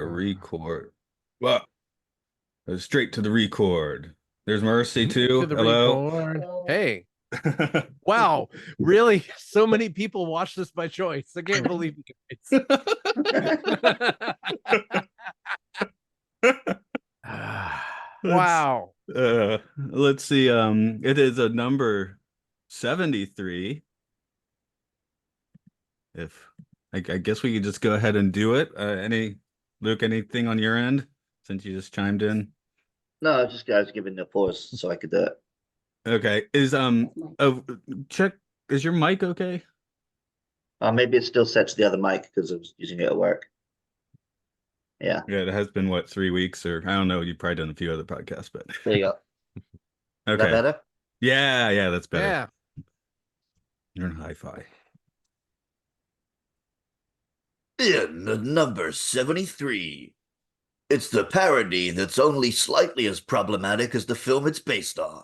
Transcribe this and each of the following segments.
A record. Well, straight to the record. There's Mercy To too. the Hello. record. Hey, wow, really? So many people watch this by choice. I can't believe you guys. Wow. Let's see. It is a number 73. If I guess we could just go ahead and do it. Luke, anything on your end since you just chimed in? No, just guys giving the pause so I could do it. Okay. Check, is your mic okay? Maybe it's still set to the other mic because I was using it at work. Yeah, Yeah, it has been what, 3 weeks, or I don't know. You've probably done a few other podcasts, but there you go. Is that okay. better? Yeah, that's better. Yeah. You're in hi-fi. In number 73, it's the parody that's only slightly as problematic as the film it's based on.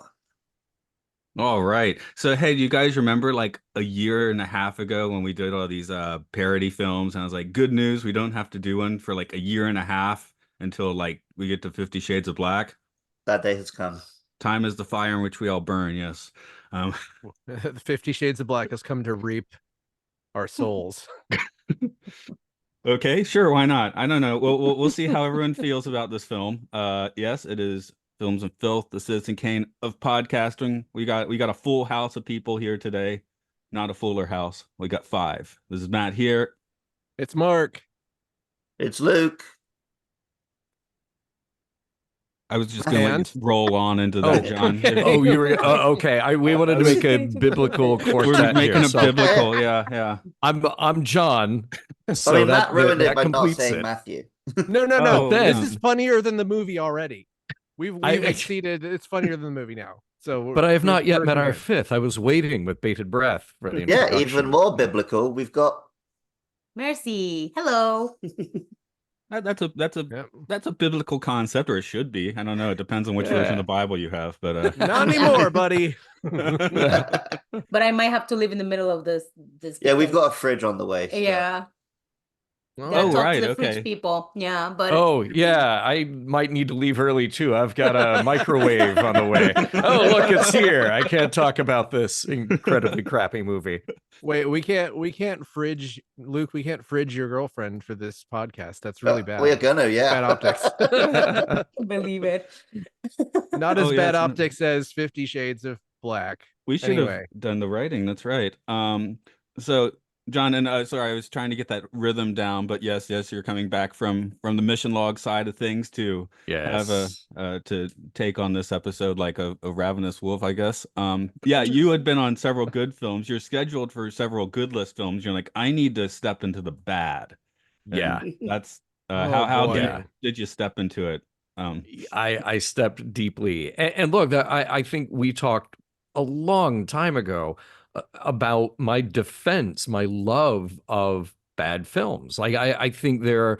All right. So, hey, you guys remember like a year and a half ago when we did all these parody films? And I was like, good news, we don't have to do one for like a year and a half until like we get to 50 Shades of Black. That day has come. Time is the fire in which we all burn, yes. 50 Shades of Black has come to reap our souls. Okay, sure, why not? I don't know. We'll see how everyone feels about this film. Yes, it is Films and Filth, the Citizen Kane of podcasting. We got a full house of people here today. Not a fuller house. We got 5. This is Matt here. It's Mark. It's Luke. I was just gonna roll on into that, John. Okay. Oh, you were okay. We wanted to make a biblical quartet. We're making here, a biblical, yeah. I'm John. So I mean, Matt ruined it by not completes saying it. Matthew. No. Oh, This yeah. is funnier than the movie already. We've I- exceeded. It's funnier than the movie now. So, But I have not yet we're met our compared. 5th. I was waiting with bated breath for the Yeah, introduction. even more biblical. We've got Mercy. Hello. That's Yep. a biblical concept, or it should be. I don't know. It depends on which version of the Bible you have, but Not anymore, buddy. But I might have to live in the middle of this. yeah, we've because- got a fridge on the way. so- Yeah. Oh, Gotta talk right, to the fridge okay. people. Yeah, but Oh, yeah, I might need to leave early too. I've got a microwave on the way. Oh, look, it's here. I can't talk about this incredibly crappy movie. Wait, we can't fridge Luke. We can't fridge your girlfriend for this podcast. That's really bad. We're gonna, yeah. Bad optics. believe it. Not as Oh, yeah, bad it's not- optics as 50 Shades of Black. we should Anyway. have done the writing. That's right. So John, and sorry, I was trying to get that rhythm down, but yes, you're coming back from the mission log side of things to have to take on this episode like a ravenous wolf, I guess. Yeah, you had been on several good films. You're scheduled for several good list films. You're like, I need to step into the bad. And Yeah. that's Oh, how boy. did you step into it? I stepped deeply. And look, I think we talked a long time ago about my defense, my love of bad films. Like I think there are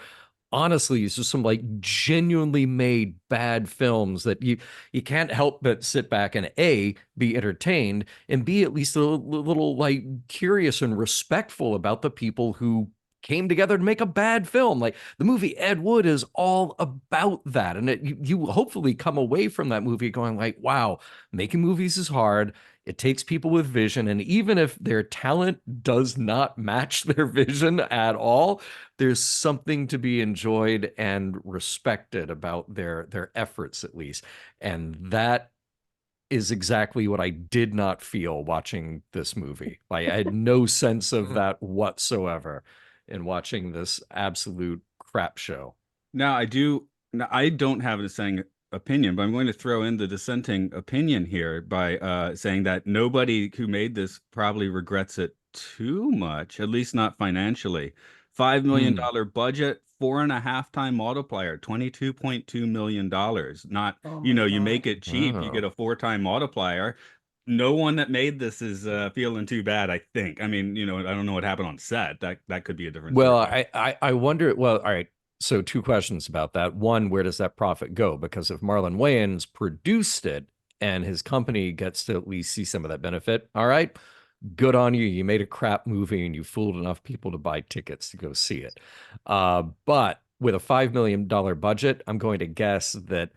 honestly just some like genuinely made bad films that you can't help but sit back and A, be entertained, and B, at least a little like curious and respectful about the people who came together to make a bad film. Like the movie Ed Wood is all about that. And you hopefully come away from that movie going like, wow, making movies is hard. It takes people with vision. And even if their talent does not match their vision at all, there's something to be enjoyed and respected about their efforts, at least. And that is exactly what I did not feel watching this movie. Like I had no sense of that whatsoever in watching this absolute crap show. Now I don't have a dissenting opinion, but I'm going to throw in the dissenting opinion here by saying that nobody who made this probably regrets it too much, at least not financially. $5 million budget, 4.5 time multiplier, $22.2 million. Not, Oh you my know, you God. make it cheap, you get a 4-time multiplier. No one that made this is feeling too bad, I think. I mean, I don't know what happened on set. That could be a different Well, story. I wonder. Well, all right. So 2 questions about that. One, where does that profit go? Because if Marlon Wayans produced it and his company gets to at least see some of that benefit, all right, good on you. You made a crap movie and you fooled enough people to buy tickets to go see it. But with a $5 million budget, I'm going to guess that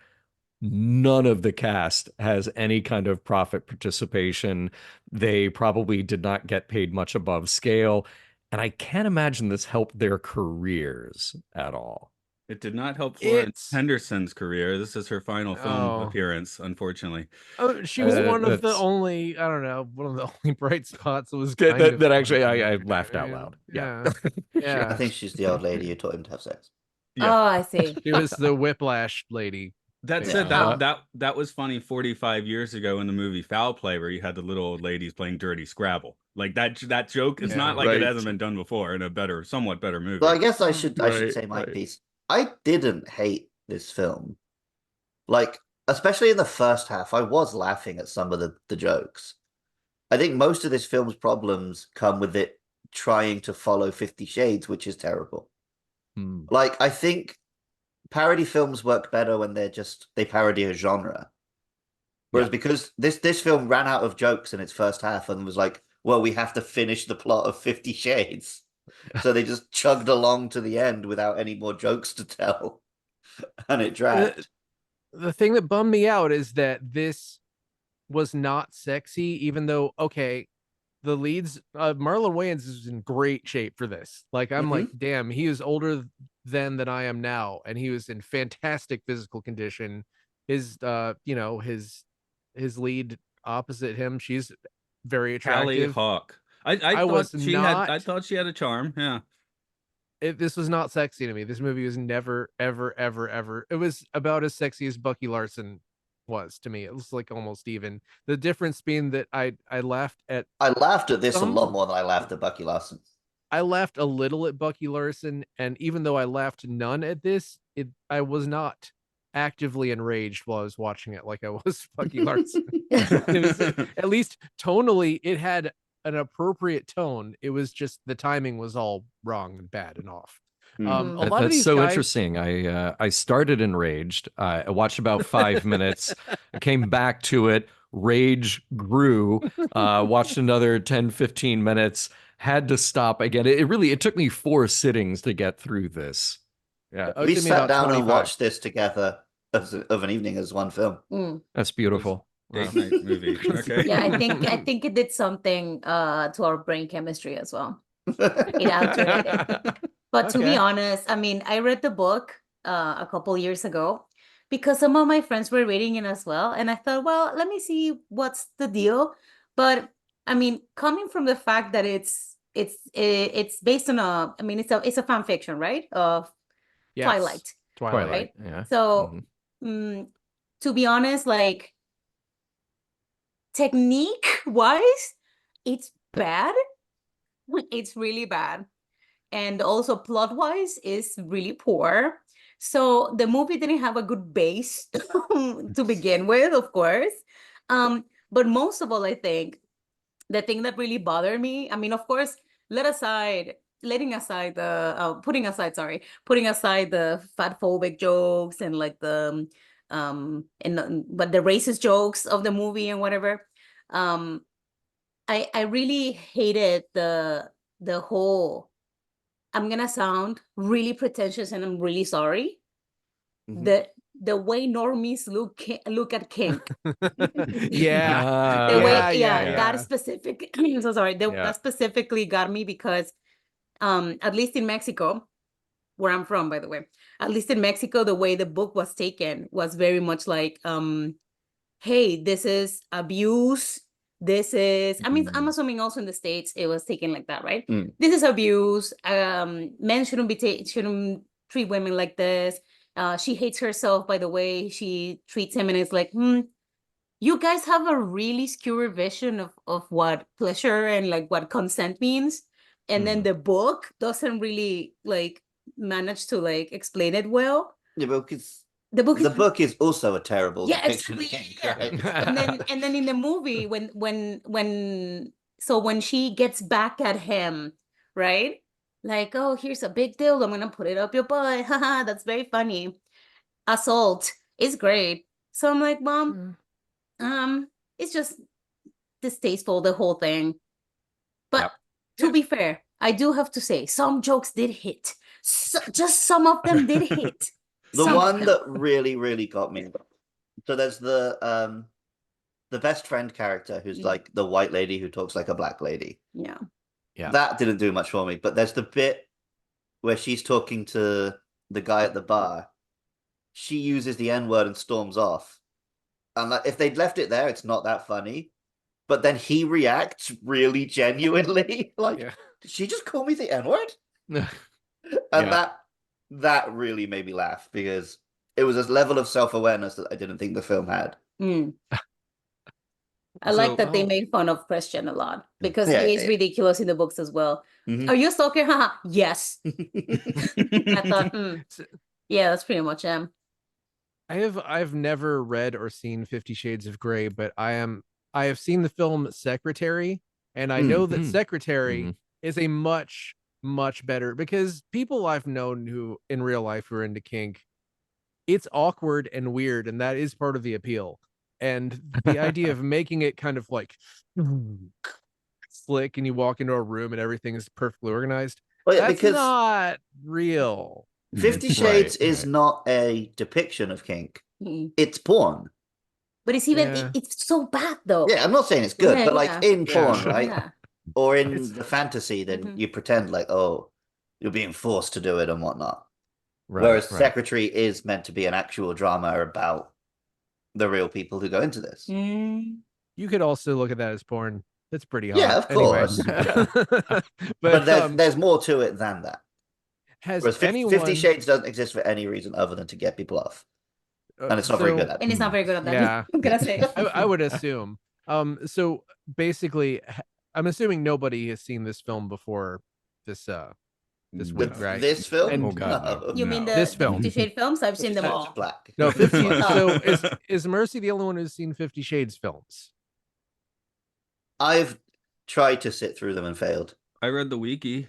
none of the cast has any kind of profit participation. They probably did not get paid much above scale. And I can't imagine this helped their careers at all. It did not help Florence Henderson's career. This is her final film Oh. appearance, unfortunately. Oh, she was one of the that's- only, I don't know, one of the only bright spots that was That, kind that, of that actually, funny. I laughed out loud. Yeah. Yeah. I think she's the old lady who taught him to have sex. Yeah. Oh, I see. She was the whiplash lady. That Yeah. said, Oh. that was funny 45 years ago in the movie Foul Play, where you had the little old ladies playing dirty Scrabble. Like that joke is Yeah. not like it Right. hasn't been done before in a somewhat better movie. Well, I guess I should Right, say my right. piece. I didn't hate this film. Like, especially in the first half, I was laughing at some of the jokes. I think most of this film's problems come with it trying to follow 50 Shades, which is terrible. Hmm. Like, I think parody films work better when they parody a genre. Whereas because this film ran out of jokes in its first half and was like, well, we have to finish the plot of 50 Shades. So they just chugged along to the end without any more jokes to tell. And it dragged. The thing that bummed me out is that this was not sexy, even though, okay, the leads, Marlon Wayans is in great shape for this. Like, I'm like, damn, he is older then than I am now, and he was in fantastic physical condition. His his lead opposite him, she's very Callie attractive. Hawk. I was thought she not- I thought she had a charm. Yeah. This was not sexy to me. This movie was never, ever, ever, ever. It was about as sexy as Bucky Larson was to me. It was like almost even. The difference being that I laughed at this some- a lot more than I laughed at Bucky Larson. I laughed a little at Bucky Larson, and even though I laughed none at this, I was not actively enraged while I was watching it like I was Bucky Larson. It was, at least tonally, it had an appropriate tone. It was just the timing was all wrong and bad and off. A lot of That's these so guys, interesting. I started enraged. I watched about 5 minutes. I came back to it. Rage grew. Watched another 10, 15 minutes. Had to stop again. It took me 4 sittings to get through this. Yeah, Oh, it We took me sat about down and 25. watched this together of an evening as one film. that's beautiful. Date night movie. Okay. Yeah, I think it did something to our brain chemistry as well. It altered it. But to be Okay. honest, I mean, I read the book a couple years ago because some of my friends were reading it as well, and I thought, well, let me see what's the deal. But I mean, coming from the fact that it's based on it's a fan fiction, right? Of Yes. Twilight. Right? Yeah. So to be honest, like technique wise, it's bad. It's really bad. And also plot wise is really poor. So the movie didn't have a good base to begin with, of course. But most of all, I think the thing that really bothered me, I mean, of course, putting aside the fatphobic jokes and like the but the racist jokes of the movie and whatever. I really hated the whole. I'm gonna sound really pretentious, and I'm really sorry. The way normies look at kink. Yeah. The way, Yeah. that specific. I'm so sorry. That specifically got me because, at least in Mexico, where I'm from, by the way, at least in Mexico, the way the book was taken was very much like, hey, this is abuse. This is, I mean, I'm assuming also in the States it was taken like that, right? This is abuse. Men shouldn't treat women like this. She hates herself by the way she treats him, and it's like, you guys have a really skewer vision of what pleasure and like what consent means, and then the book doesn't really like manage to like explain it well. The book is also a terrible depiction of kink, right? and then in the movie when she gets back at him, right? Like, oh, here's a big deal. I'm gonna put it up your butt. Haha, that's very funny. Assault is great. So I'm like, Mom, it's just distasteful, the whole thing. But to be fair, I do have to say some jokes did hit. just some of them did hit. The Some one that really, really got me. So there's the best friend character who's like the white lady who talks like a black lady. Yeah. That didn't do much for me. But there's the bit where she's talking to the guy at the bar. She uses the N-word and storms off. And like, if they'd left it there, it's not that funny. But then he reacts really genuinely. Like, did she just call me the N-word? And that really made me laugh because it was a level of self-awareness that I didn't think the film had. I like that they made fun of Christian a lot because he is ridiculous in the books as well. Are you a stalker? Haha. Yes. I thought, yeah, that's pretty much him. I've never read or seen 50 Shades of Grey, but I have seen the film Secretary, and I know that Secretary is a much better, because people I've known who in real life who are into kink, it's awkward and weird, and that is part of the appeal. And the idea of making it kind of like slick and you walk into a room and everything is perfectly organized, that's because not real. 50 Shades is not a depiction of kink. It's porn. But it's even it's so bad though. Yeah, I'm not saying it's good, but like in porn, right? Or in the fantasy, then you pretend like, oh, you're being forced to do it and whatnot. Whereas Secretary is meant to be an actual drama about the real people who go into this. You could also look at that as porn. It's pretty hot. Yeah, of course. Anyway. but there's more to it than that. Whereas 50 Shades doesn't exist for any reason other than to get people off. And it's not very good at that. And it's not very good at that. Yeah. I'm gonna say. I would assume. So basically, I'm assuming nobody has seen this film before this week, right? This film? And, oh God, no. You mean this film? 50 Shades films? I've seen them all. Black. No, 50. So is Mercy the only one who's seen 50 Shades films? I've tried to sit through them and failed. I read the wiki.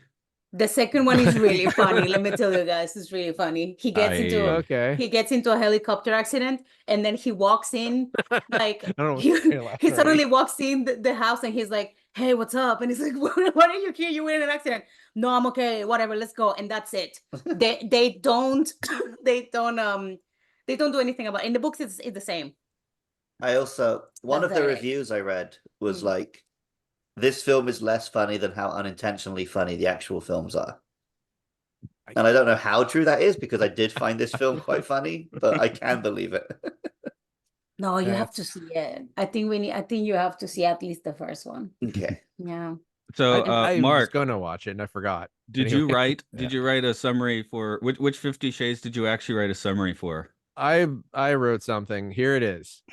The second one is really funny. Let me tell you guys, it's really funny. He gets into a helicopter accident, and then he walks in like he suddenly walks in the house, and he's like, "Hey, what's up?" And he's like, "What are you here? You were in an accident." "No, I'm okay. Whatever. Let's go." And that's it. They don't do anything about it. In the books. It's the same. I also one of the reviews I read was like, this film is less funny than how unintentionally funny the actual films are. And I don't know how true that is because I did find this film quite funny, but I can believe it. No, you have to see it. I think you have to see at least the first one. Okay. Yeah. So I Mark, was gonna watch it and I forgot. Did you write a summary for which 50 Shades did you actually write a summary for? I wrote something. Here it is.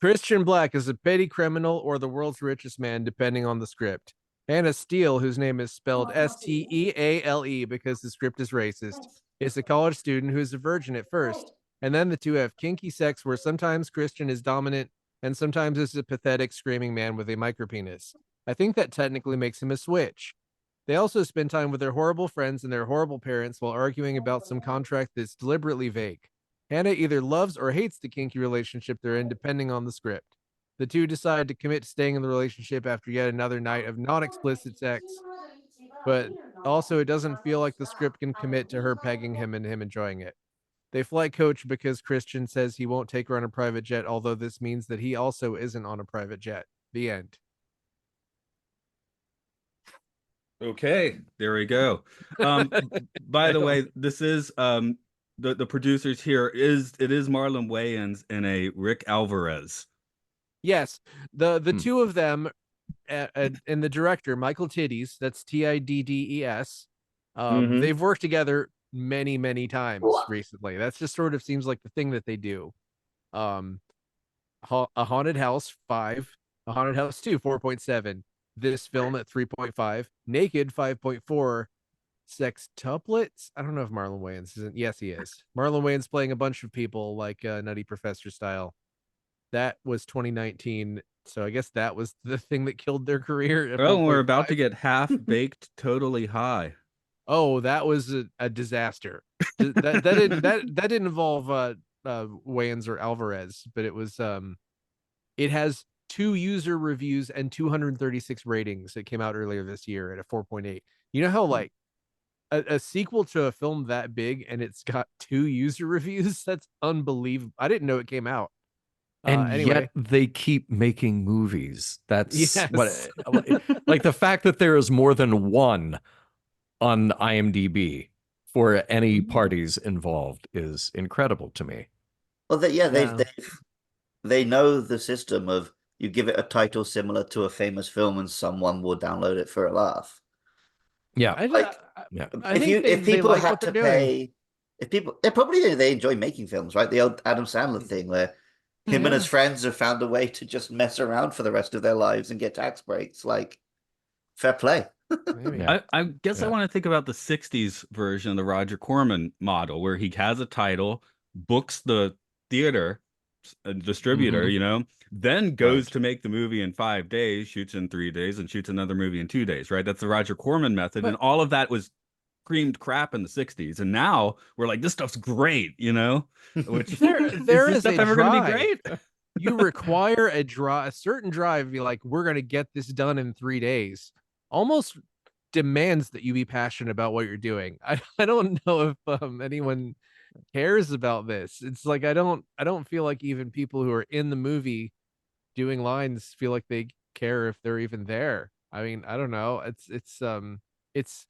Christian Black is a petty criminal or the world's richest man, depending on the script. Hannah Steele, whose name is spelled Steale because the script is racist, is a college student who is a virgin at first. And then the two have kinky sex where sometimes Christian is dominant and sometimes is a pathetic screaming man with a micropenis. I think that technically makes him a switch. They also spend time with their horrible friends and their horrible parents while arguing about some contract that's deliberately vague. Hannah either loves or hates the kinky relationship they're in, depending on the script. The two decide to commit to staying in the relationship after yet another night of non-explicit sex, but also it doesn't feel like the script can commit to her pegging him and him enjoying it. They flight coach because Christian says he won't take her on a private jet, although this means that he also isn't on a private jet. The end. Okay, there we go. By the way, this is the producers here is Marlon Wayans and a Rick Alvarez. Yes, the two of them and the director Michael Tiddes, that's Tiddes. They've worked together many times recently. That's just sort of seems like the thing that they do. A Haunted House 5, A Haunted House 2 4.7, this film at 3.5, Naked 5.4. Sextuplets. I don't know if Marlon Wayans isn't. Yes, he is. Marlon Wayans playing a bunch of people like Nutty Professor style. That was 2019. So I guess that was the thing that killed their career. Oh, we're about to get Half Baked Totally High. Oh, that was a disaster. that didn't involve Wayans or Alvarez, but it was it has 2 user reviews and 236 ratings. It came out earlier this year at a 4.8. You know how like a sequel to a film that big and it's got 2 user reviews. That's unbelievable. I didn't know it came out. And Anyway. yet they keep making movies. That's Yes. what, like the fact that there is more than one on IMDb for any parties involved is incredible to me. Well, they know the system of you give it a title similar to a famous film and someone will download it for a laugh. Yeah. If people had to pay, they enjoy making films, right? The old Adam Sandler thing where him and his friends have found a way to just mess around for the rest of their lives and get tax breaks. Like, fair play. I guess I want to think about the 60s version of the Roger Corman model where he has a title, books the theater distributor, then goes to make the movie in 5 days, shoots in 3 days, and shoots another movie in 2 days, right? That's the Roger Corman method. And all of that was creamed crap in the 60s. And now we're like, this stuff's great, Which there is stuff a ever drive. gonna be great? You require a certain drive. Be like, we're going to get this done in 3 days. Almost demands that you be passionate about what you're doing. I don't know if anyone cares about this. It's like I don't feel like even people who are in the movie doing lines feel like they care if they're even there. I mean, I don't know. It's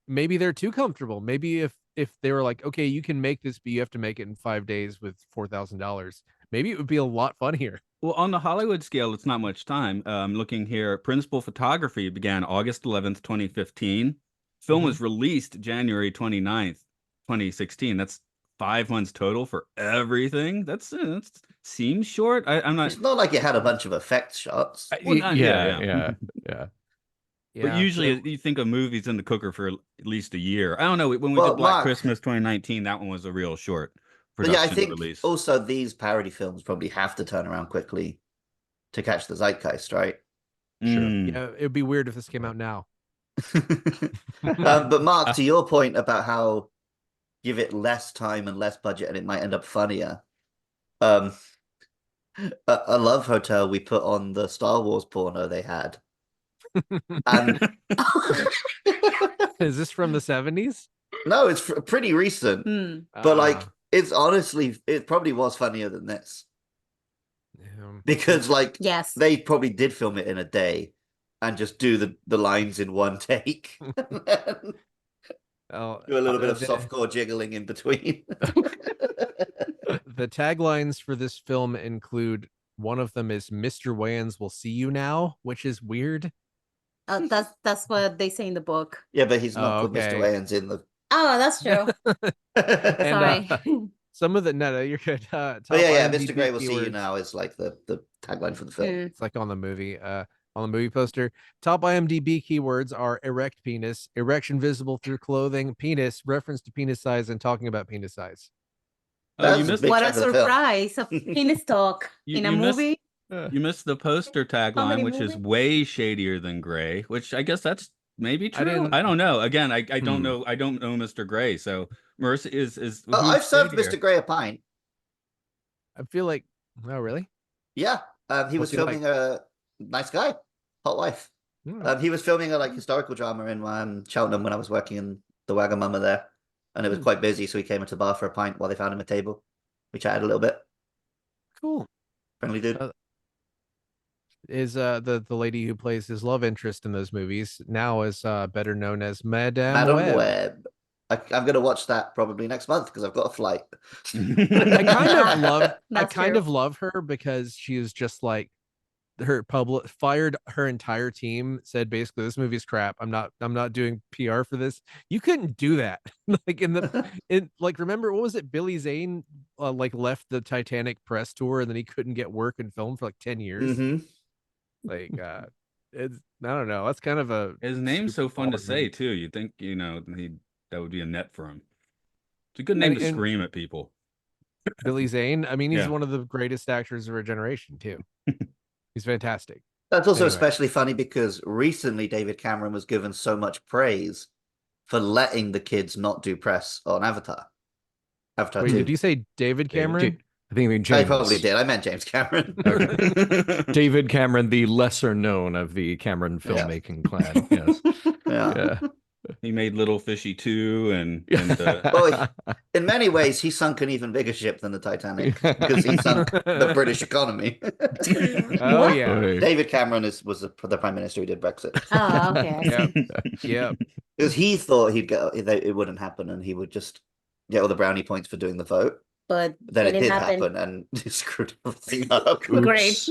maybe they're too comfortable. Maybe if they were like, okay, you can make this, but you have to make it in 5 days with $4,000. Maybe it would be a lot funnier. Well, on the Hollywood scale, it's not much time. Looking here, principal photography began August 11th, 2015. Film was released January 29th, 2016. That's 5 months total for everything. That seems short. I'm not. It's not like it had a bunch of effects shots. Yeah. But usually you think of movies in the cooker for at least a year. I don't know. When we did Black Christmas 2019, that one was a real short production I think release. Also these parody films probably have to turn around quickly to catch the zeitgeist, right? Sure. Yeah, it'd be weird if this came out now. But Mark, to your point about how give it less time and less budget and it might end up funnier. A Love Hotel we put on the Star Wars porno they had. And is this from the 70s? No, it's pretty recent. But it's honestly, it probably was funnier than this. Because they probably did film it in a day and just do the lines in one take. Do a little bit of softcore jiggling in between. The taglines for this film include, one of them is Mr. Wayans will see you now, which is weird. That's what they say in the book. Yeah, but he's not called Mr. Wayans in the... Oh, that's true. Sorry. Some of the... No, you're good. Mr. Gray will see you now is like the tagline for the film. It's like on the movie. On the movie poster. Top IMDb keywords are erect penis, erection visible through clothing, penis, reference to penis size, and talking about penis size. What a surprise of penis talk in a movie. You missed the poster tagline, which is way shadier than Gray, which I guess that's maybe true. I don't know. Again, I don't know. I don't know Mr. Gray. So Marissa is I've served Mr. Gray a pint. I feel like, oh, really? Yeah. He was filming a nice guy. Hot wife. He was filming a historical drama in Cheltenham when I was working in the Wagamama there, and it was quite busy. So he came into the bar for a pint while they found him a table. We chatted a little bit. Cool, friendly dude. Is the lady who plays his love interest in those movies now is better known as Madame Webb. I'm gonna watch that probably next month because I've got a flight. I kind of love her because she is just like her fired her entire team, said basically this movie's crap. I'm not doing PR for this. You couldn't do that. Remember what was it? Billy Zane left the Titanic press tour and then he couldn't get work in film for 10 years. It's I don't know. That's kind of his name's so fun to say too. You think that would be a net for him. It's a good name to scream at people. Billy Zane. I mean, he's one of the greatest actors of our generation too. He's fantastic. That's also especially funny because recently David Cameron was given so much praise for letting the kids not do press on Avatar. Avatar 2. Did you say David Cameron? I think you mean James. I probably did. I meant James Cameron. David Cameron, the lesser known of the Cameron filmmaking clan. Yes. He made Little Fishy 2 and Well, in many ways, he sunk an even bigger ship than the Titanic because he sunk the British economy. Oh What? yeah. David Cameron was the prime minister who did Brexit. Oh, okay. I Yep. see. Yep. Because he thought it wouldn't happen, and he would just get all the brownie points for doing the vote. But Then it did happened. happen, and he screwed everything up. Great.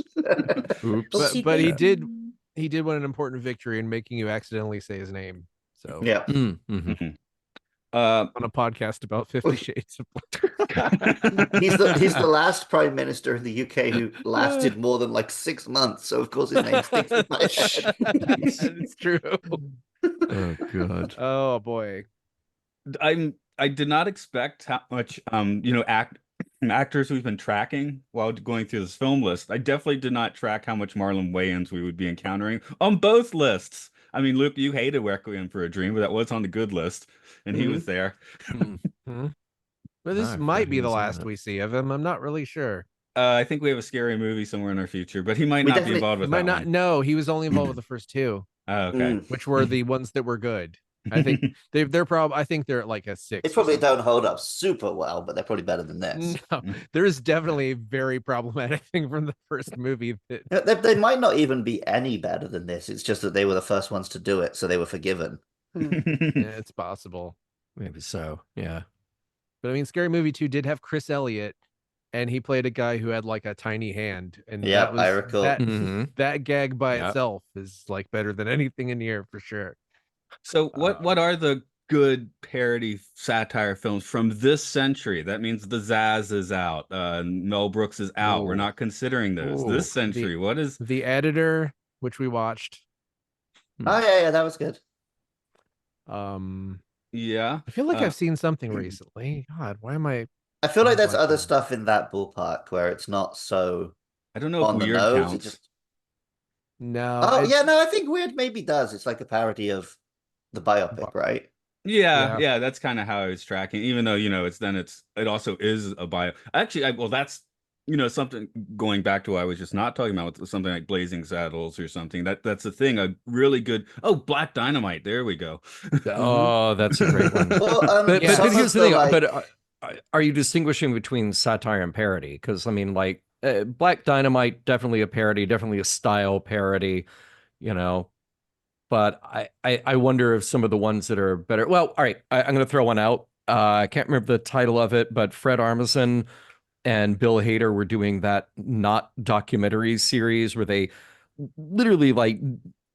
Oops. But he did win an important victory in making you accidentally say his name. So Yeah. Mm-hmm. on a podcast about 50 Shades of Black. He's the last prime minister in the UK who lasted more than like 6 months. So of course his name sticks in my head. It's true. Oh god. Oh boy. I did not expect how much actors we've been tracking while going through this film list. I definitely did not track how much Marlon Wayans we would be encountering on both lists. I mean, Luke, you hated Requiem for a Dream, but that was on the good list, and he was there. But this I might forgot be he the was in last it. we see of him. I'm not really sure. I think we have a scary movie somewhere in our future, but he might We not be definitely- involved He with might that not one. know. He was only involved with the first two, Oh, okay. which were the ones that were good. I think they're probably. I think they're at like a 6. They probably don't hold up super well, but they're probably better than this. No, there is definitely a very problematic thing from the first movie that They might not even be any better than this. It's just that they were the first ones to do it, so they were forgiven. yeah, it's possible. Maybe so. Yeah. But I mean, Scary Movie 2 did have Chris Elliott, and he played a guy who had like a tiny hand. And Yeah, that was I recall. Mhm. that gag by Yep. itself is like better than anything in here for sure. So what are the good parody satire films from this century? That means the Zaz is out. Mel Brooks is out. We're Ooh. not considering those. Ooh. This century, what is The Editor, which we watched. Oh yeah, that was good. yeah. I feel like I've seen something recently. God, why am I? I feel like there's Like other that. stuff in that ballpark where it's not so I don't know if on the Weird nose. counts. It just No. oh it's- yeah, no, I think Weird maybe does. It's like a parody of the biopic, right? Yeah, that's kind of how I was tracking. Even though it also is a bio. Actually, that's something going back to what I was just not talking about with something like Blazing Saddles or something. That's a thing. A really good. Oh, Black Dynamite. There we go. Oh, that's a great one. Well, But some here's of the thing. like- But are you distinguishing between satire and parody? Because I mean, like Black Dynamite, definitely a parody, definitely a style parody, you know. But I wonder if some of the ones that are better. Well, all right, I'm going to throw one out. I can't remember the title of it, but Fred Armisen and Bill Hader were doing that not documentary series where they literally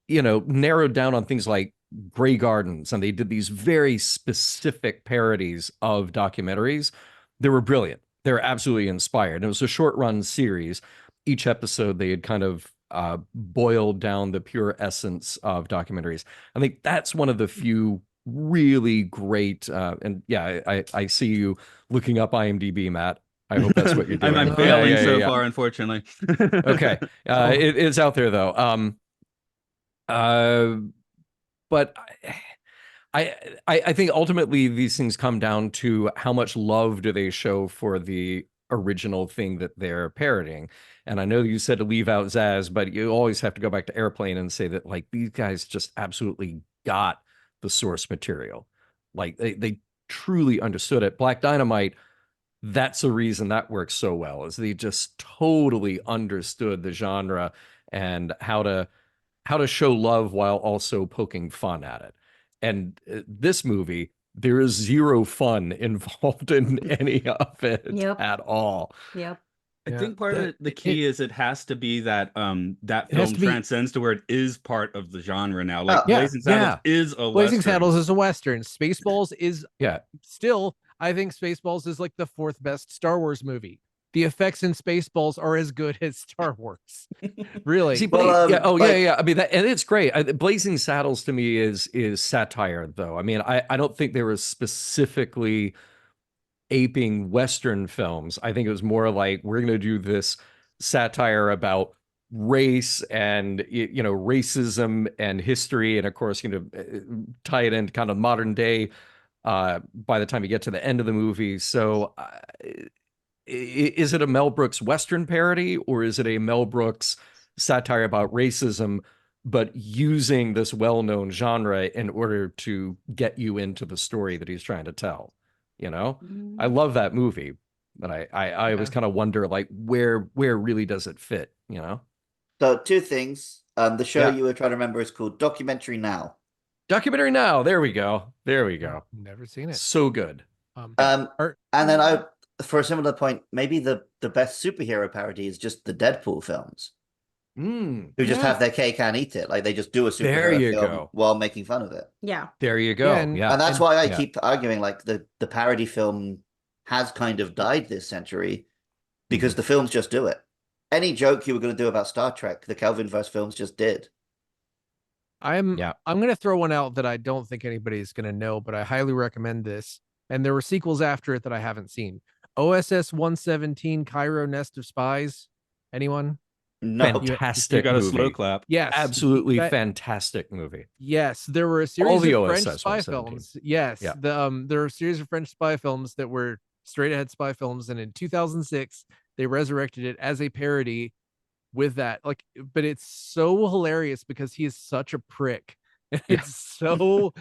narrowed down on things like Grey Gardens, and they did these very specific parodies of documentaries. They were brilliant. They were absolutely inspired. And it was a short run series. Each episode they had kind of boiled down the pure essence of documentaries. I think that's one of the few really great. And yeah, I see you looking up IMDb, Matt. I hope that's what you're doing. I'm failing so far, unfortunately. Okay, it's out there though. But I think ultimately these things come down to how much love do they show for the original thing that they're parodying. And I know you said to leave out Zaz, but you always have to go back to Airplane and say that like these guys just absolutely got the source material. Like they truly understood it. Black Dynamite, that's the reason that works so well, is they just totally understood the genre and how to show love while also poking fun at it. And this movie, there is zero fun involved in any of it at all. Yep. I think part of the key is it has to be that that It has film to be- transcends to where it is part of the genre now. Like Yeah, Blazing Saddles is a Blazing Western. Saddles is a Western. Spaceballs is Yeah. still, I think Spaceballs is like the 4th best Star Wars movie. The effects in Spaceballs are as good as Star Wars. Really. See, Well, yeah. I mean, and it's great. Blazing Saddles to me is satire, though. I mean, I don't think they were specifically aping Western films. I think it was more like, we're going to do this satire about race and racism and history, and of course, tie it into kind of modern day. By the time you get to the end of the movie, so. Is it a Mel Brooks Western parody, or is it a Mel Brooks satire about racism but using this well-known genre in order to get you into the story that he's trying to tell. You know, I love that movie, but I always kind of wonder, like, where really does it fit? You know. So 2 things. The show you were trying to remember is called Documentary Now. Documentary Now. There we go. There we go. Never seen it. So good. And then for a similar point, maybe the best superhero parody is just the Deadpool films. Who just have their cake and eat it. Like they just do a superhero film while making fun of it. Yeah. There you go. And that's why I keep arguing like the parody film has kind of died this century because the films just do it. Any joke you were going to do about Star Trek, the Kelvinverse films just did. I'm going to throw one out that I don't think anybody's going to know, but I highly recommend this. And there were sequels after it that I haven't seen. OSS 117 Cairo Nest of Spies. Anyone? No. Fantastic. You got movie. a slow clap. Yes. Absolutely fantastic movie. Yes. There were a series of French spy 117. films. Yes. Yeah. There were a series of French spy films that were straight ahead spy films. And in 2006, they resurrected it as a parody with that. Like, but it's so hilarious because he is such a prick. It's so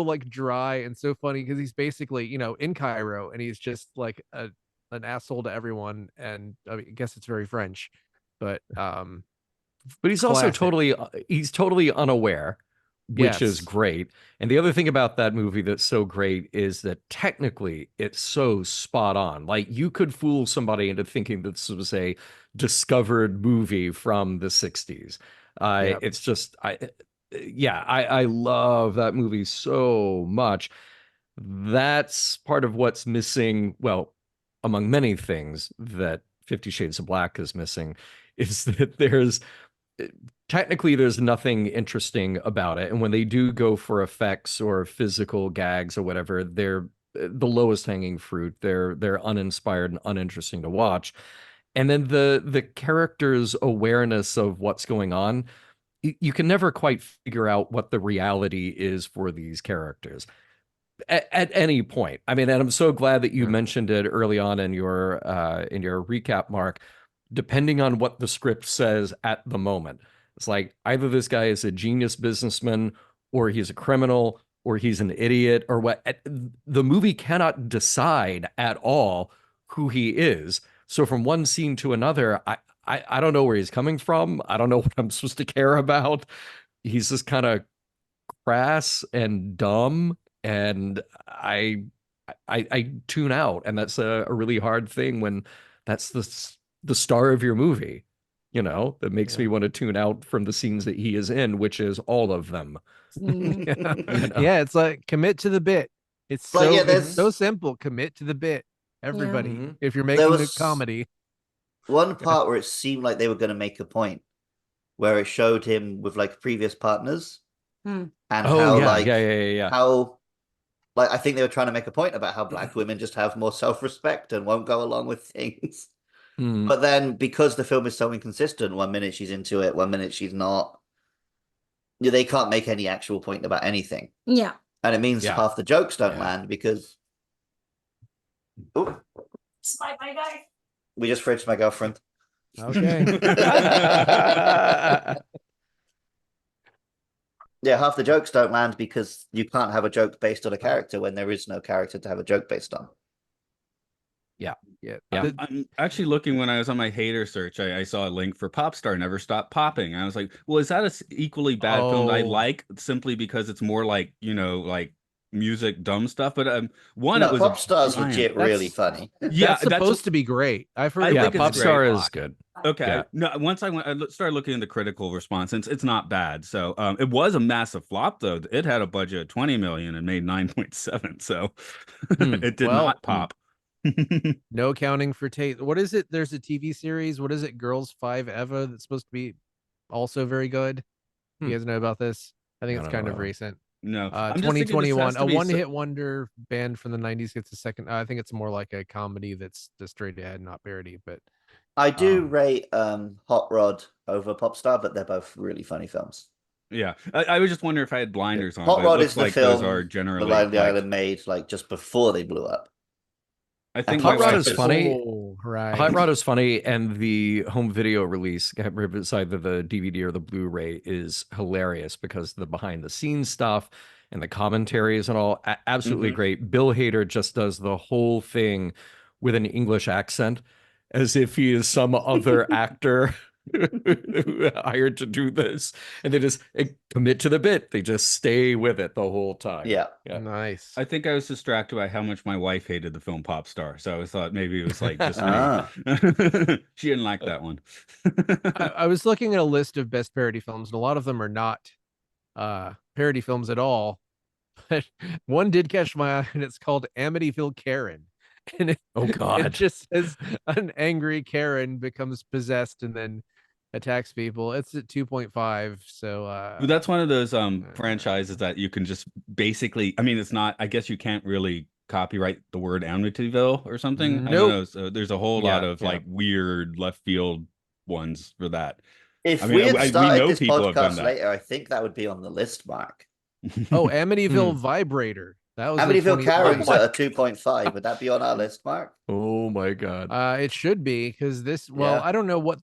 like dry and so funny because he's basically, you know, in Cairo and he's just like an asshole to everyone. And I mean, I guess it's very French, but he's also totally unaware, which is great. And the other thing about that movie that's so great is that technically it's so spot on. Like you could fool somebody into thinking that this was a discovered movie from the 60s. It's just I love that movie so much. That's part of what's missing. Well, among many things that 50 Shades of Black is missing is that there's nothing interesting about it. And when they do go for effects or physical gags or whatever, they're the lowest hanging fruit. They're uninspired and uninteresting to watch. And then the character's awareness of what's going on, you can never quite figure out what the reality is for these characters at any point. I mean, and I'm so glad that you mentioned it early on in your recap, Mark. Depending on what the script says at the moment, it's like either this guy is a genius businessman or he's a criminal or he's an idiot or what. The movie cannot decide at all who he is. So from one scene to another, I don't know where he's coming from. I don't know what I'm supposed to care about. He's just kind of crass and dumb, and I tune out, and that's a really hard thing when that's the star of your movie, you know, that makes me want to tune out from the scenes that he is in, which is all of them. Yeah, it's like commit to the bit. It's so simple. Commit to the bit. Everybody, if you're making a comedy. One part where it seemed like they were going to make a point, where it showed him with like previous partners, and how I think they were trying to make a point about how black women just have more self-respect and won't go along with things. But then because the film is so inconsistent, 1 minute she's into it, 1 minute she's not, they can't make any actual point about anything. Yeah. And it means half the jokes don't land because Spy my guy. We just fridged my girlfriend. Okay. Yeah, half the jokes don't land because you can't have a joke based on a character when there is no character to have a joke based on. Yeah. I'm actually looking, when I was on my hater search, I saw a link for Popstar Never Stop Popping. I was like, well, is that a equally bad film that I like simply because it's more like, you know, like music dumb stuff? But it was Popstar's legit really funny. Yeah, that's supposed to be great. I've heard. Yeah, Popstar is good. Okay. Yeah. No, once I started looking at the critical response, and it's not bad. So it was a massive flop though. It had a budget of 20 million and made 9.7. So it did not pop. No accounting for taste. What is it? There's a TV series. What is it? Girls 5 Eva that's supposed to be also very good. You guys know about this? I think it's kind of recent. No, 2021, a one-hit wonder band from the 90s gets a second. I think it's more like a comedy that's just straight ahead, not parody. But I do rate Hot Rod over Popstar, but they're both really funny films. Yeah, I was just wondering if I had blinders on. Hot Rod is the like film those are generally the Island made like just before they blew up. I think Hot my Rod wife is funny. Oh, right. Hot Rod is funny, and the home video release, it's either the DVD or the Blu-ray, is hilarious because the behind-the-scenes stuff and the commentaries and all, absolutely great. Bill Hader just does the whole thing with an English accent, as if he is some other actor hired to do this, and they just commit to the bit. They just stay with it the whole time. Yeah. Nice. I think I was distracted by how much my wife hated the film Pop Star, so I thought maybe it was like just me. She didn't like that one. I was looking at a list of best parody films, and a lot of them are not parody films at all. But one did catch my eye, and it's called Amityville Karen. And it just says an angry Karen becomes possessed and then attacks people. It's at 2.5. So that's one of those franchises that you can just basically, I mean, it's not, I guess you can't really copyright the word Amityville or something. Nope. I don't know. So there's a whole lot of like weird left field ones for that. If we had started this podcast later, I think that would be on the list, Mark. Oh, Amityville Vibrator. That was Amityville Karen's at a 2.5. Would that be on our list, Mark? Oh my God. It should be, because this, well, I don't know what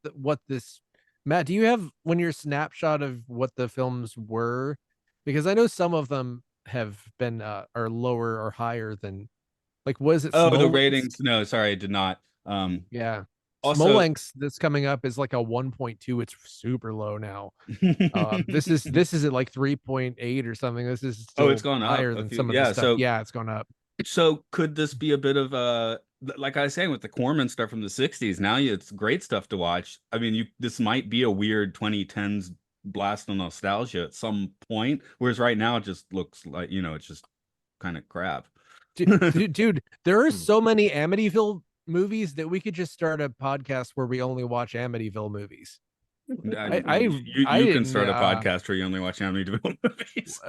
this, Matt, do you have when your snapshot of what the films were? Because I know some of them have been are lower or higher than, like, was it? Oh, the ratings? No, sorry, I did not. Yeah. Also, Smolensk that's coming up is like a 1.2. It's super low now. This is at like 3.8 or something. This is still it's gone higher up than some of the stuff. So, yeah, it's gone up. So could this be a bit of like I was saying with the Corman stuff from the 60s? Now it's great stuff to watch. I mean, this might be a weird 2010s blast of nostalgia at some point, whereas right now it just looks like, it's just kind of crap. Dude, there are so many Amityville movies that we could just start a podcast where we only watch Amityville movies. You can start a podcast where you only watch Amityville movies.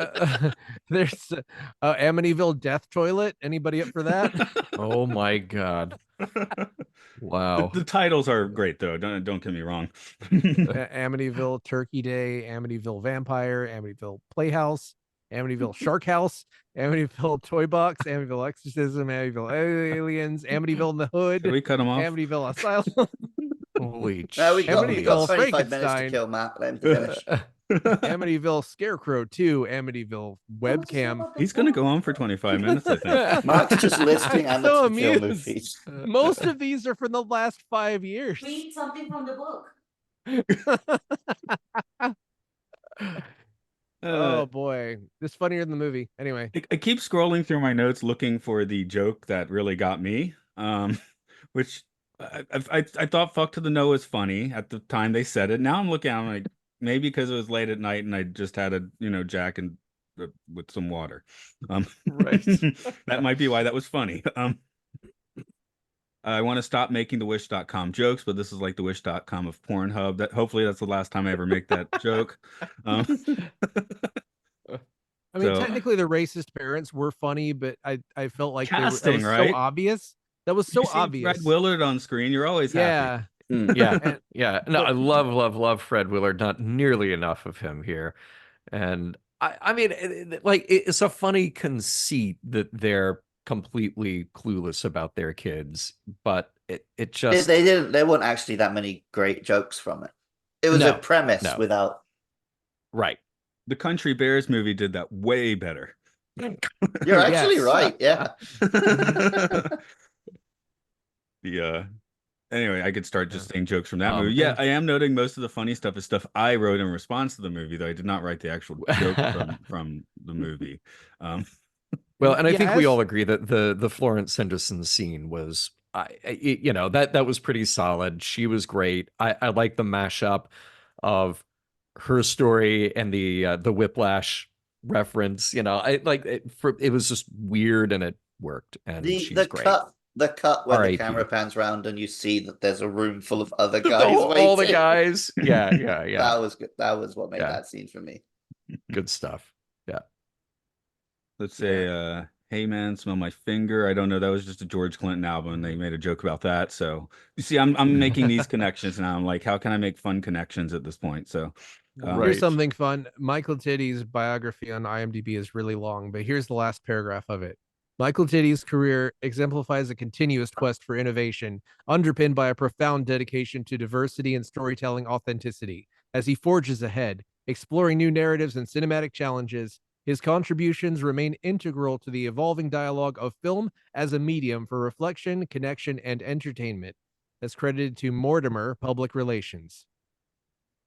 There's Amityville Death Toilet. Anybody up for that? Oh my God! Wow. The titles are great though. Don't get me wrong. Amityville Turkey Day, Amityville Vampire, Amityville Playhouse, Amityville Shark House, Amityville Toy Box, Amityville Exorcism, Amityville Aliens, Amityville in the Hood. Can we cut them off? Amityville Asylum. Holy we got 25 minutes to kill, Matt. Let him finish. Amityville Scarecrow 2, Amityville Webcam. He's going to go on for 25 minutes, I think. Mark's just listing Amityville movies. Most of these are from the last 5 years. Read something from the book. Oh boy, this is funnier than the movie. Anyway, I keep scrolling through my notes looking for the joke that really got me, which I thought "fuck to the no" was funny at the time they said it. Now I'm looking at it, I'm like, maybe because it was late at night and I just had a Jack and with some water. Right. That might be why that was funny. I want to stop making the wish.com jokes, but this is like the wish.com of Pornhub. That hopefully that's the last time I ever make that joke. I mean, technically the racist parents were funny, but I felt like casting, they were, right? So obvious. That was so obvious. Fred Willard on screen, you're always happy. Yeah. No, I love Fred Willard. Not nearly enough of him here, and I mean, it's a funny conceit that they're completely clueless about their kids, but it just there weren't actually that many great jokes from it. It was a premise without right. The Country Bears movie did that way better. You're actually right. Yeah. Anyway, I could start just saying jokes from that movie. Yeah, I am noting most of the funny stuff is stuff I wrote in response to the movie, though I did not write the actual joke from the movie. Well, and I think we all agree that the Florence Henderson scene was, that was pretty solid. She was great. I like the mashup of her story and the Whiplash reference. It was just weird and it worked. And she's great. The cut where the camera pans around and you see that there's a room full of other guys waiting. All the guys. Yeah. That was good. That was what made that scene for me. Good stuff. Yeah. Let's say, "Hey man, smell my finger." I don't know. That was just a George Clinton album, and they made a joke about that. So you see, I'm making these connections now. I'm like, how can I make fun connections at this point? So here's something fun. Michael Titty's biography on IMDb is really long, but here's the last paragraph of it. Michael Titty's career exemplifies a continuous quest for innovation, underpinned by a profound dedication to diversity and storytelling authenticity. As he forges ahead, exploring new narratives and cinematic challenges, his contributions remain integral to the evolving dialogue of film as a medium for reflection, connection, and entertainment. As credited to Mortimer Public Relations.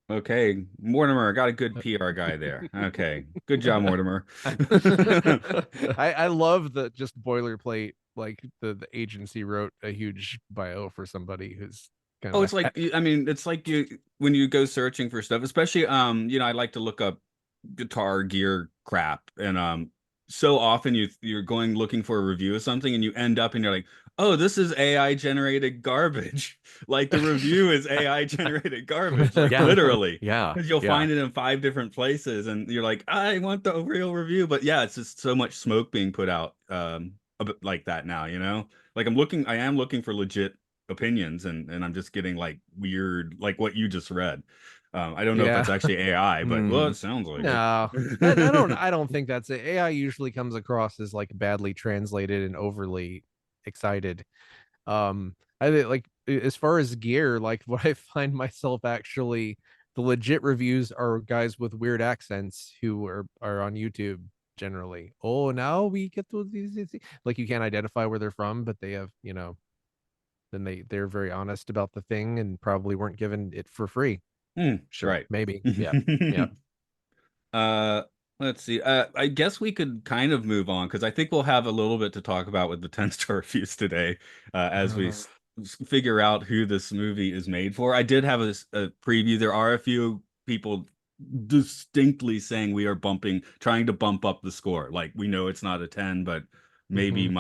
Okay, Mortimer, got a good PR guy there. Okay, good job, Mortimer. I love the just boilerplate, like the agency wrote a huge bio for somebody who's kind of. Oh, it's like, I mean, it's like you when you go searching for stuff, especially you know, I like to look up guitar gear crap, and so often you're going looking for a review of something and you end up and you're like, oh, this is AI generated garbage. Like the review is AI generated garbage, like literally. Yeah. Because you'll find it in 5 different places and you're like, I want the real review. But yeah, it's just so much smoke being put out a bit like that now, you know? Like I am looking for legit opinions and I'm just getting like weird, like what you just read. I don't know if that's actually AI, but well, it sounds like no. I don't think that's it. AI usually comes across as like badly translated and overly excited. I think like as far as gear, like what I find myself actually the legit reviews are guys with weird accents who are on YouTube generally. Oh, now we get to these like you can't identify where they're from, but they have, you know, then they're very honest about the thing and probably weren't given it for free. Sure. Right. Maybe. Yeah. Yeah. Let's see. I guess we could kind of move on because I think we'll have a little bit to talk about with the 10-star reviews today, as we figure out who this movie is made for. I did have a preview. There are a few people distinctly saying we are trying to bump up the score. Like we know it's not a 10, but maybe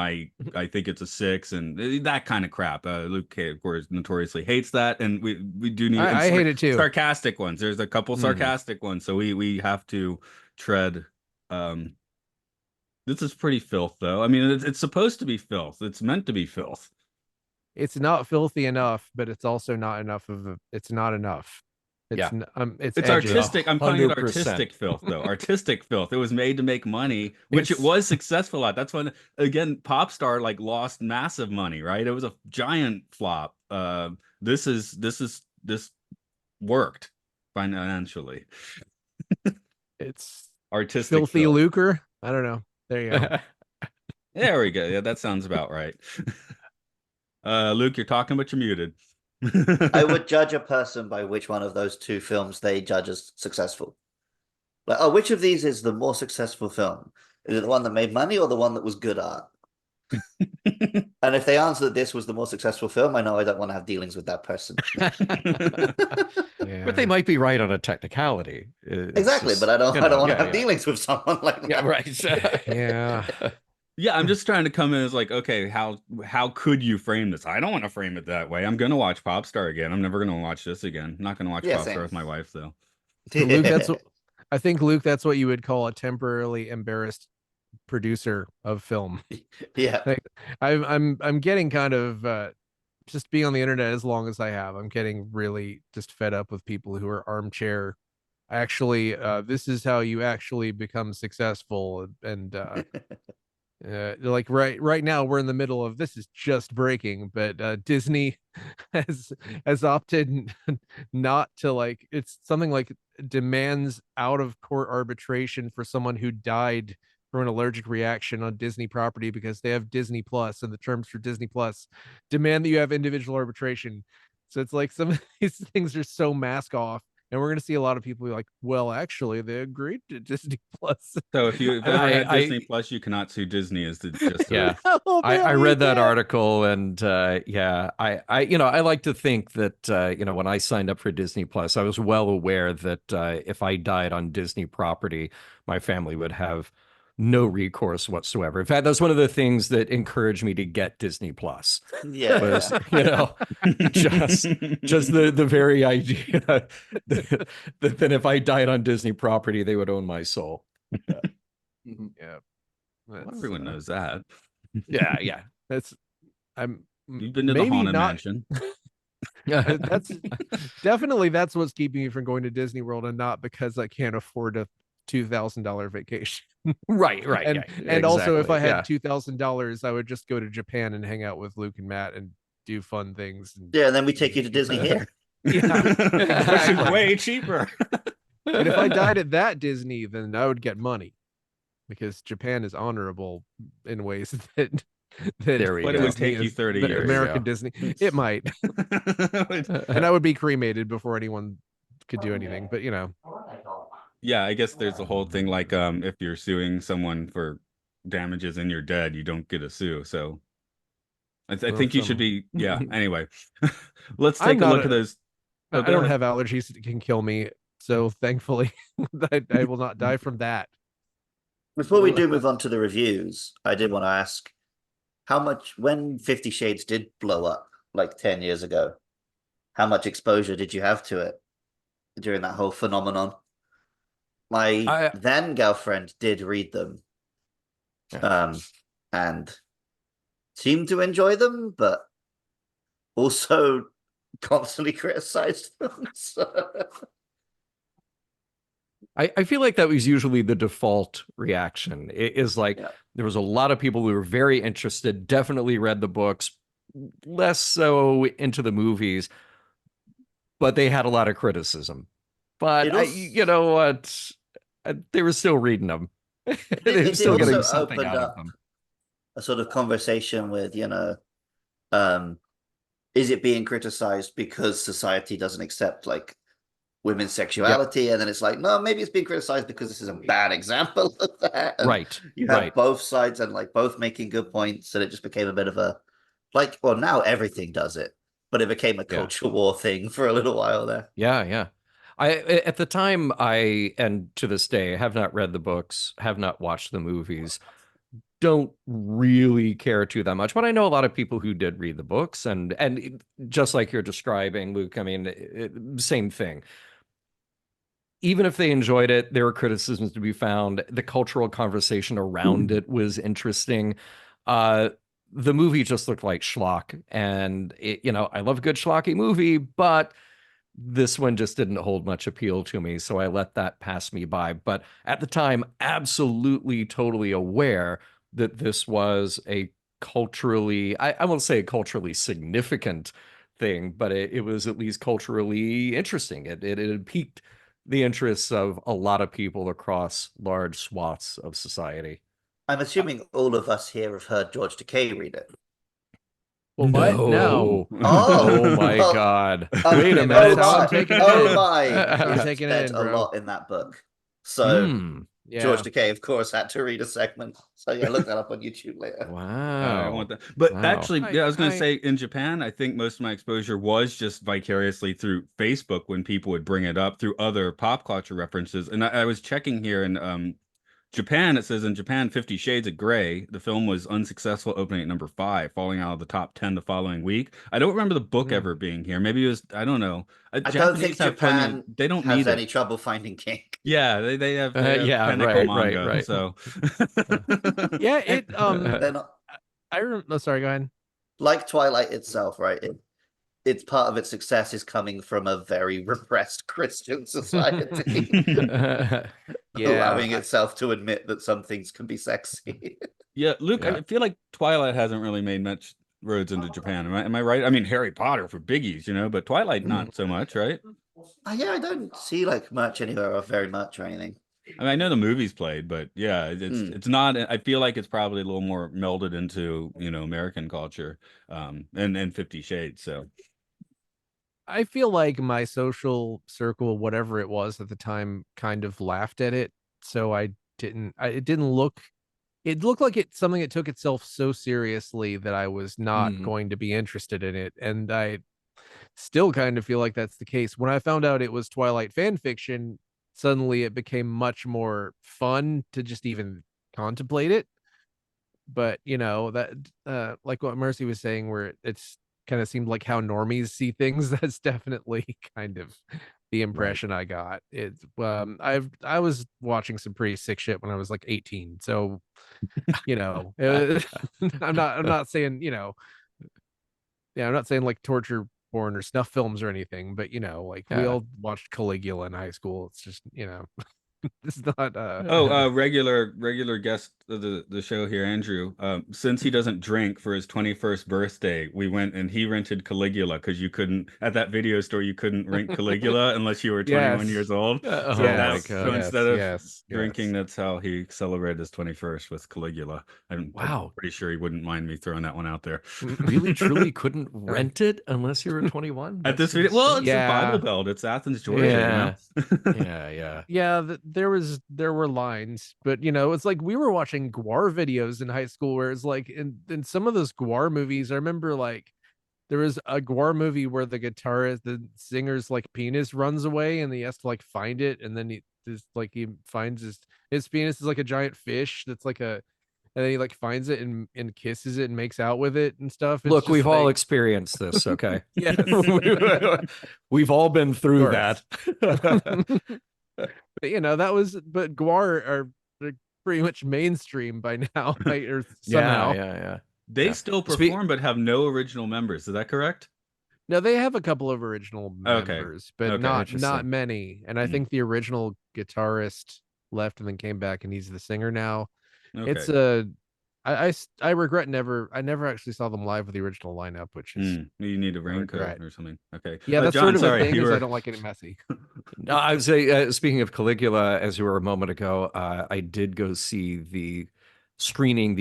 I think it's a 6 and that kind of crap. Luke, of course, notoriously hates that, and we do need. I hate it too. Sarcastic ones. There's a couple sarcastic ones, so we have to tread. This is pretty filth, though. I mean, it's supposed to be filth. It's meant to be filth. It's not filthy enough, but it's also not enough of a. It's not enough. It's artistic. I'm calling it artistic filth, though. Artistic filth. It was made to make money, which it was successful at. That's when, again, Popstar like lost massive money, right? It was a giant flop. This worked financially. It's artistic filthy filth. lucre. I don't know. There you go. There we go. Yeah, that sounds about right. Luke, you're talking, but you're muted. I would judge a person by which one of those 2 films they judge as successful. Like, oh, which of these is the more successful film? Is it the one that made money or the one that was good art? And if they answer that this was the more successful film, I know I don't want to have dealings with that person. But they might be right on a technicality. Exactly, but I don't want to have dealings with someone like that. Yeah, right. Yeah. Yeah, I'm just trying to come in as like, okay, how could you frame this? I don't want to frame it that way. I'm gonna watch Popstar again. I'm never gonna watch this again. I'm not gonna watch Popstar with my wife though. So Luke, I think Luke, that's what you would call a temporarily embarrassed producer of film. Yeah. Like, I'm getting kind of just being on the internet as long as I have. I'm getting really just fed up with people who are armchair. Actually, this is how you actually become successful, and like right now we're in the middle of this is just breaking, but Disney has opted not to, like, it's something like demands out of court arbitration for someone who died from an allergic reaction on Disney property because they have Disney Plus, and the terms for Disney Plus demand that you have individual arbitration. So it's like some of these things are so mask off. And we're going to see a lot of people be like, well, actually, they agreed to Disney Plus. So if you've ever had Disney Plus, you cannot sue Disney as the just yeah. I read that article, and I like to think that when I signed up for Disney Plus, I was well aware that if I died on Disney property, my family would have no recourse whatsoever. In fact, that's one of the things that encouraged me to get Disney Plus. Yeah, was, just the very idea that if I died on Disney property, they would own my soul. Yeah, well, everyone knows that. Yeah. You've been to the Haunted Mansion. That's definitely what's keeping me from going to Disney World, and not because I can't afford to $2,000 vacation. Right. And Yeah, also, if I exactly, had $2,000, I would just go to Japan and hang out with Luke and Matt and do fun things. Yeah, and then we take you to Disney here. Yeah, Which is exactly. way cheaper. And if I died at that Disney, then I would get money, because Japan is honorable in ways that There we But go. it would take you 30 that years. American Disney. It might, and I would be cremated before anyone could do anything. But Yeah, I guess there's a whole thing like if you're suing someone for damages and you're dead, you don't get a sue. So I think you should be. Yeah. Anyway, let's take a look at those. I don't have allergies that can kill me, so thankfully I will not die from that. Before we do move on to the reviews, I did want to ask how much, when 50 Shades did blow up like 10 years ago, how much exposure did you have to it during that whole phenomenon? My then girlfriend did read them, and seemed to enjoy them, but also constantly criticized them. So... I feel like that was usually the default reaction. It is like there was a lot of people who were very interested, definitely read the books, less so into the movies, but they had a lot of criticism. But you know what? They were still reading them. They were still getting something out of them. A sort of conversation with, is it being criticized because society doesn't accept like women's sexuality? And then it's like, no, maybe it's being criticized because this is a bad example of that. And right. You have both sides and like both making good points, and it just became a bit of a like, well, now everything does it, but it became a culture war thing for a little while there. Yeah. At the time, and to this day, have not read the books, have not watched the movies, don't really care to that much. But I know a lot of people who did read the books, and just like you're describing, Luke, I mean, same thing. Even if they enjoyed it, there were criticisms to be found. The cultural conversation around it was interesting. The movie just looked like schlock, and I love a good schlocky movie, but this one just didn't hold much appeal to me, so I let that pass me by. But at the time, absolutely, totally aware that this was a culturally, I won't say a culturally significant thing, but it was at least culturally interesting. It had piqued the interests of a lot of people across large swaths of society. I'm assuming all of us here have heard George Takei read it. Well, no. Oh my God. Wait a minute. You're taking it a lot in that book. So George Takei, of course, had to read a segment. So look that up on YouTube later. Wow. I want that. But actually, I was going to say in Japan, I think most of my exposure was just vicariously through Facebook when people would bring it up through other pop culture references. And I was checking here in Japan, it says in Japan, 50 Shades of Grey, the film was unsuccessful, opening at number 5, falling out of the top 10 the following week. I don't remember the book ever being here. Maybe it was, I don't know. I don't think Japan they don't has need any trouble finding kink. Yeah, they have pinnacle manga. Right. So yeah, it they're not. I remember. Sorry, go ahead. Like Twilight itself, right? It's part of its success is coming from a very repressed Christian society. Allowing itself to admit that some things can be sexy. Yeah, Luke, I feel like Twilight hasn't really made much roads into Japan. Am I right? I mean, Harry Potter for biggies, but Twilight not so much, right? Yeah, I don't see like merch anywhere or very much or anything. I mean, I know the movie's played, but yeah, it's not. I feel like it's probably a little more melded into American culture, and 50 Shades. So I feel like my social circle, whatever it was at the time, kind of laughed at it. So it didn't look. It looked like it's something that took itself so seriously that I was not going to be interested in it, and I still kind of feel like that's the case. When I found out it was Twilight fan fiction, suddenly it became much more fun to just even contemplate it. But that like what Mercy was saying, where it's kind of seemed like how normies see things, that's definitely kind of the impression I got. It's I was watching some pretty sick shit when I was like 18, so I'm not saying I'm not saying like torture porn or snuff films or anything, but like we all watched Caligula in high school. It's just It's not Regular guest of the show here, Andrew. Since he doesn't drink, for his 21st birthday, we went and he rented Caligula because you couldn't at that video store you couldn't rent Caligula unless you were 21 years old. Oh So my God. instead of drinking, that's how he celebrated his 21st with Caligula. I'm pretty sure he wouldn't mind me throwing that one out there. Really, truly couldn't rent it unless you were 21 at this video. Well, it's a Bible Belt. It's Athens, Georgia. There were lines, but it's like we were watching Gwar videos in high school where it's like in some of those Gwar movies, I remember like there was a Gwar movie where the singer's like penis runs away and he has to like find it, and then he finds his penis is like a giant fish that's like and then he like finds it and kisses it and makes out with it and stuff. Look, we've all experienced this, okay? Yes. We've all been through that. But but Gwar are pretty much mainstream by now, right? Or somehow. Yeah. They still perform but have no original members. Is that correct? No, they have a couple of original members, but not many. And I think the original guitarist left and then came back, and he's the singer now. It's I regret I never actually saw them live with the original lineup, which is you need a raincoat or something. Okay. Yeah, that's John, sort of the thing is I don't like it messy. No, I would say, speaking of Caligula, as you were a moment ago, I did go see the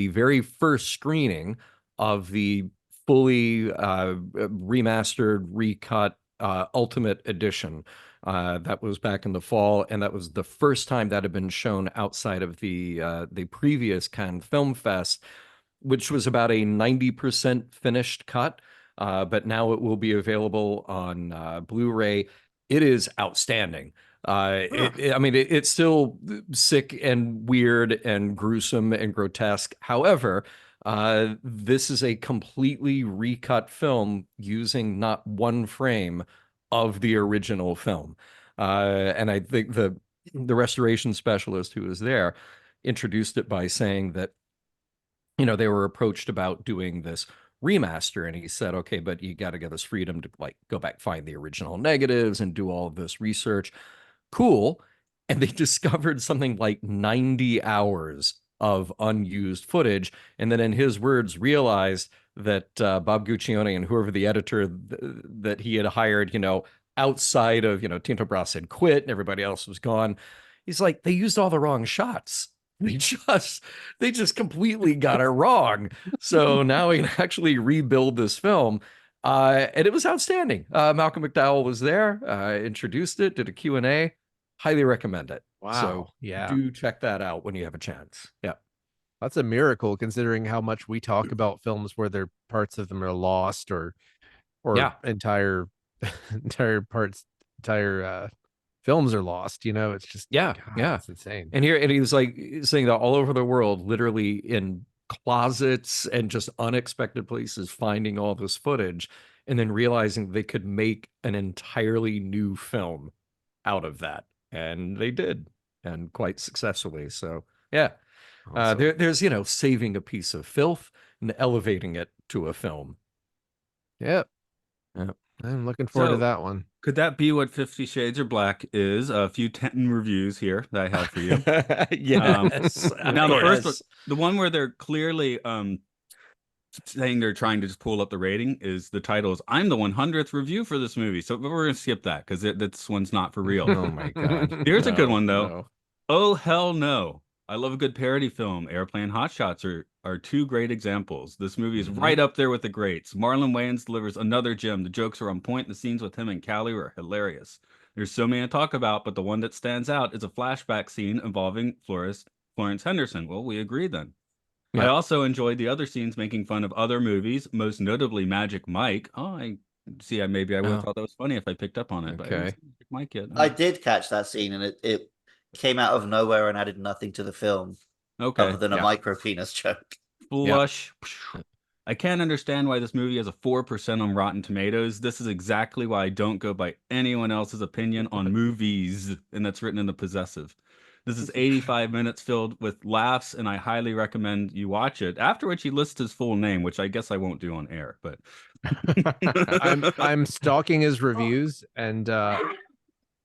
very first screening of the fully remastered, recut Ultimate Edition. That was back in the fall, and that was the first time that had been shown outside of the previous Cannes Film Fest, which was about a 90% finished cut. But now it will be available on Blu-ray. It is outstanding. It's still sick and weird and gruesome and grotesque. However, this is a completely recut film using not one frame of the original film. And I think the restoration specialist who was there introduced it by saying that, they were approached about doing this remaster, and he said, okay, but you got to get us freedom to like go back, find the original negatives and do all of this research. Cool. And they discovered something like 90 hours of unused footage. And then in his words, realized that Bob Guccione and whoever the editor that he had hired, outside of, Tinto Brass had quit and everybody else was gone. He's like, they used all the wrong shots. They just completely got it wrong. So now we can actually rebuild this film. And it was outstanding. Malcolm McDowell was there, introduced it, did a Q&A. Highly recommend it. Wow. So yeah, do check that out when you have a chance. Yeah. That's a miracle considering how much we talk about films where their parts of them are lost or entire films are lost. It's just it's insane. And he was like saying that all over the world, literally in closets and just unexpected places, finding all this footage and then realizing they could make an entirely new film out of that. And they did, and quite successfully. So yeah. Awesome. There's saving a piece of filth and elevating it to a film. Yep. I'm looking forward to that one. Could that be what 50 Shades of Black is? A few 10 reviews here that I have for you. Yes. Now the first one, the one where they're clearly saying they're trying to just pull up the rating, is the title is "I'm the 100th review for this movie." So we're gonna skip that because this one's not for real. Oh my god! Here's a good one though. No. Oh hell no! I love a good parody film. Airplane Hot Shots are two great examples. This movie is right up there with the greats. Marlon Wayans delivers another gem. The jokes are on point. The scenes with him and Callie are hilarious. There's so many to talk about, but the one that stands out is a flashback scene involving Florence Henderson. Well, we agree then. Yeah. I also enjoyed the other scenes making fun of other movies, most notably Magic Mike. Oh, I see. Maybe I would have thought that was funny if I picked up on it. Okay. But Magic Mike yet. I did catch that scene, and it came out of nowhere and added nothing to the film. Okay. Other than a micro penis joke. Flush. Yeah. I can't understand why this movie has a 4% on Rotten Tomatoes. This is exactly why I don't go by anyone else's opinion on movies, and that's written in the possessive. This is 85 minutes filled with laughs, and I highly recommend you watch it. After which he lists his full name, which I guess I won't do on air, but I'm stalking his reviews, and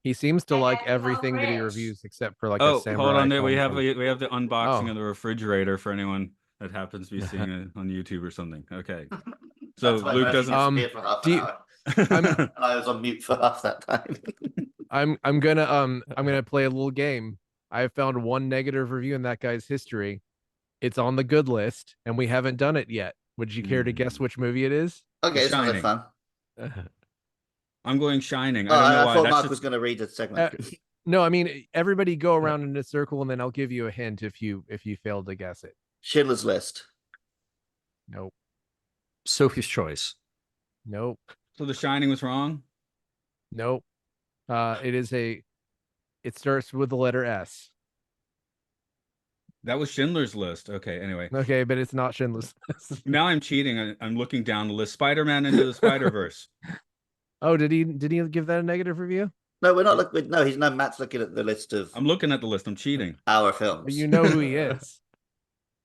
He seems to like And everything that he rich. reviews except for like Oh, a samurai. hold on there. film We have the unboxing Oh. of the refrigerator for anyone that happens to be seeing it on YouTube or something. Okay. So That's why Luke Murphy doesn't. disappeared for half an hour. And I was on mute for half that time. I'm gonna play a little game. I have found one negative review in that guy's history. It's on the good list, and we haven't done it yet. Would you care to guess which movie it is? Okay, this sounds like Shining. fun. I'm going Shining. Oh, I don't know I why. thought That's Mark just- was going to read the segment. No, I mean everybody go around in a circle, and then I'll give you a hint if you fail to guess it. Schindler's List. Nope. Sophie's Choice. Nope. So The Shining was wrong? Nope. It starts with the letter S. That was Schindler's List. Okay, anyway. Okay, but it's not Schindler's List. Now I'm cheating. I'm looking down the list. Spider-Man Into the Spider-Verse. Oh, did he give that a negative review? No, we're not looking. No, Matt's looking at the list of I'm looking at the list. I'm cheating. our films. You know who he is.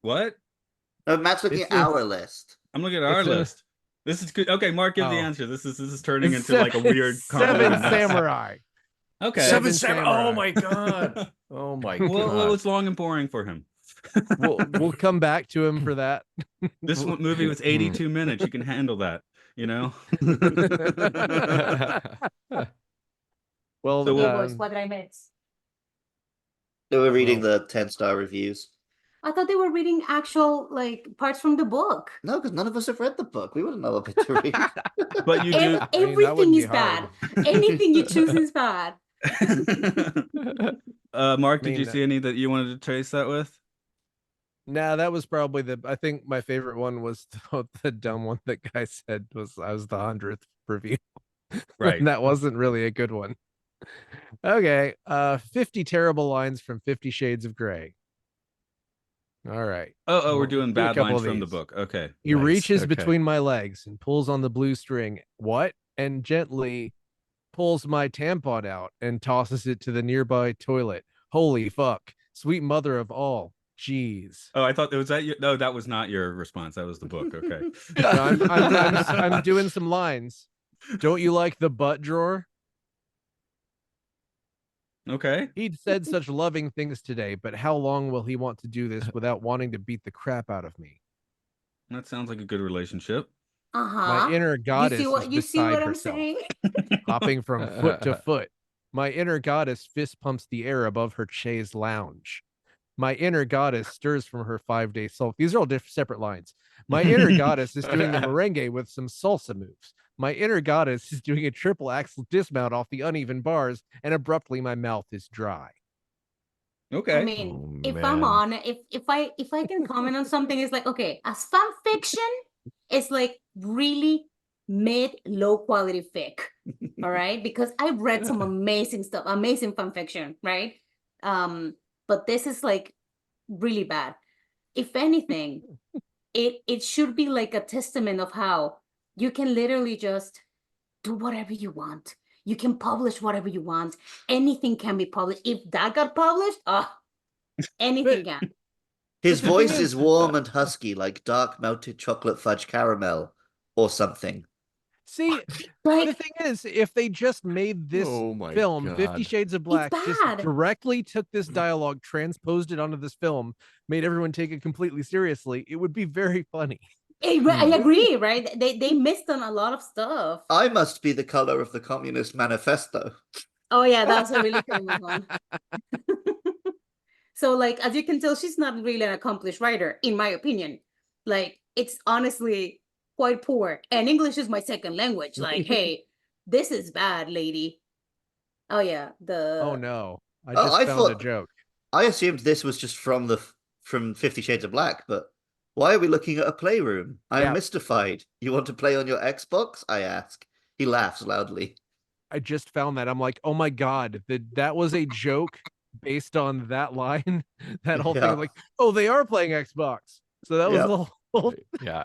What? No, Matt's looking It's at our list. I'm looking at our It's a- list. This is good. Okay, Mark, give the Oh. answer. This is turning into like a weird Seven convoluted mess. Samurai. Okay. Seven Samurai. Samurai. Oh my god. Oh my Well, god. it's long and boring for him. We'll come back to him for that. This movie was 82 minutes. You can handle that, you know? Well, So What did I miss? They were reading the 10-star reviews. I thought they were reading actual like parts from the book. No, because none of us have read the book. We wouldn't know what to read. But you do. that Everything wouldn't be is bad. hard. Anything you choose is bad. Mark, did mean, you see any that you wanted to trace that with? Nah, that was probably I think my favorite one was the dumb one that guy said I was the 100th review. Right. And that wasn't really a good one. Okay. 50 terrible lines from 50 Shades of Grey. All right. Oh, we're We'll doing do a bad couple lines of from the these. book. Okay. He Nice. reaches Okay. between my legs and pulls on the blue string. What? And gently pulls my tampon out and tosses it to the nearby toilet. Holy fuck. Sweet mother of all. Jeez. Oh, I thought was that your, no, that was not your response. That was the book. Okay. No, I'm doing some lines. Don't you like the butt drawer? Okay. He'd said such loving things today, but how long will he want to do this without wanting to beat the crap out of me? That sounds like a good relationship. My inner goddess is You see beside what I'm herself, saying? hopping from foot to foot. My inner goddess fist pumps the air above her chaise lounge. My inner goddess stirs from her 5-day sulk. These are all separate lines. My inner goddess is doing the merengue with some salsa moves. My inner goddess is doing a triple axel dismount off the uneven bars, and abruptly my mouth is dry. Okay. I mean, Oh, if man. I'm on, if I can comment on something, it's like, okay, as fan fiction, it's like really mid low quality fic. All right, because I've read some amazing stuff, amazing fan fiction, right? But this is like really bad. If anything, it should be like a testament of how you can literally just do whatever you want. You can publish whatever you want. Anything can be published. If that got published, anything can. His voice is warm and husky, like dark melted chocolate fudge caramel or something. See, Like, the thing is, if they just made this Oh my film, God. 50 Shades of Black, just bad. directly took this dialogue, transposed it onto this film, made everyone take it completely seriously, it would be very funny. I agree, right? They missed on a lot of stuff. I must be the color of the Communist Manifesto. Oh yeah, that's a really famous one. So like, as you can tell, she's not really an accomplished writer, in my opinion. Like, it's honestly quite poor. And English is my second language. Like, hey, this is bad, lady. Oh yeah, Oh no, I Oh, just I found a thought- joke. I assumed this was just from 50 Shades of Black, but why are we looking at a playroom? I am Yeah. mystified. You want to play on your Xbox? I ask. He laughs loudly. I just found that. I'm like, oh my god, that was a joke based on that line. That whole thing, Yeah. I'm like, oh, they are playing Xbox. So that was Yep. the whole. Yeah.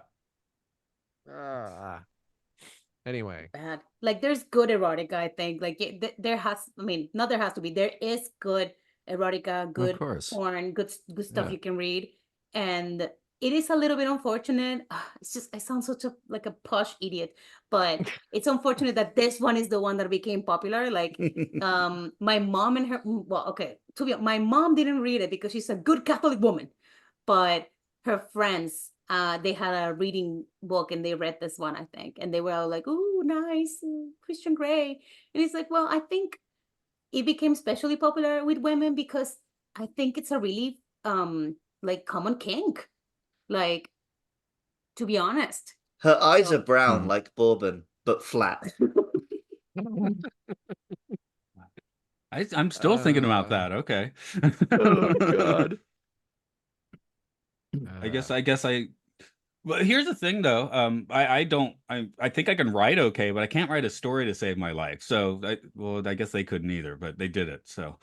Anyway, bad. Like, there's good erotica, I think. Like, there has, I mean, not there has to be. There is good erotica, good course. porn, good stuff Yeah. you can read. And it is a little bit unfortunate. It's just, I sound such a like a posh idiot, but it's unfortunate that this one is the one that became popular. Like, my mom and her, well, okay, to be honest, my mom didn't read it because she's a good Catholic woman, but her friends, they had a reading book and they read this one, I think, and they were all like, "Ooh, nice, Christian Grey," and it's like, well, I think it became especially popular with women because I think it's a really like common kink. Like, to be honest. Her eyes are brown like bourbon, but flat. I'm still thinking about that. Okay. Oh God. I guess well, here's the thing though. I think I can write okay, but I can't write a story to save my life. So I guess they couldn't either, but they did it. So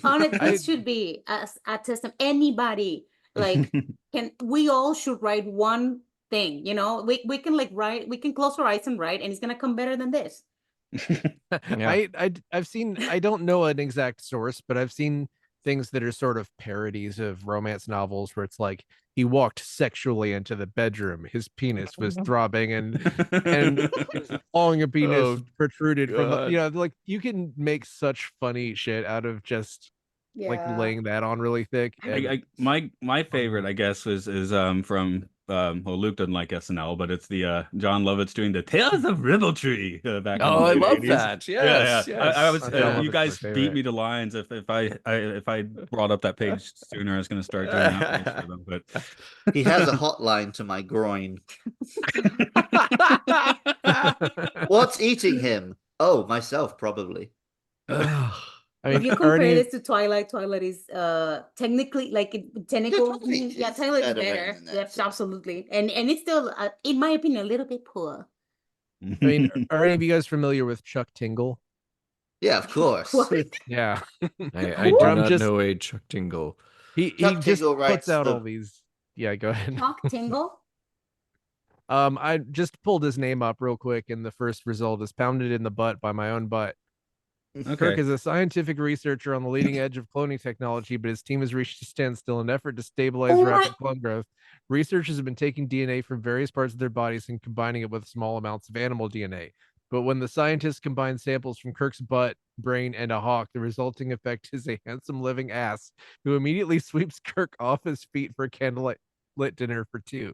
Honestly, this should be a test of anybody. Like, we all should write one thing, you know? We can like write, we can close our eyes and write, and it's gonna come better than this. I've seen, I don't know an exact source, but I've seen things that are sort of parodies of romance novels where it's like he walked sexually into the bedroom, his penis was throbbing, and his long penis protruded from the, you know, like you can make such funny shit out of just like laying that on really thick. And my favorite, I guess, is from well, Luke doesn't like SNL, but it's the John Lovitz doing the Tales of Ribaldry back in the I love 80s. that. Yes, yeah. yes. I was John you Lovitz's guys my beat favorite. me to lines. If I brought up that page sooner, I was going to start doing that for them. But He has a hotline to my groin. What's eating him? Oh, myself, probably. I mean, If you compare this to Twilight, Twilight is technically like technical. Yeah, Twilight is better. Yes, absolutely. And it's still, in my opinion, a little bit poor. I mean, are any of you guys familiar with Chuck Tingle? Yeah, of course. Yeah. I do not know a Chuck Tingle. He Chuck just Tingle puts writes out the- all these. Yeah, go ahead. Chuck Tingle? I just pulled his name up real quick, and the first result is "Pounded in the Butt" by my own butt. Kirk is a scientific researcher on the leading edge of cloning technology, but his team has reached a standstill in an effort to stabilize rapid clone growth. Researchers have been taking DNA from various parts of their bodies and combining it with small amounts of animal DNA. But when the scientists combine samples from Kirk's butt, brain, and a hawk, the resulting effect is a handsome living ass who immediately sweeps Kirk off his feet for a candlelight lit dinner for two.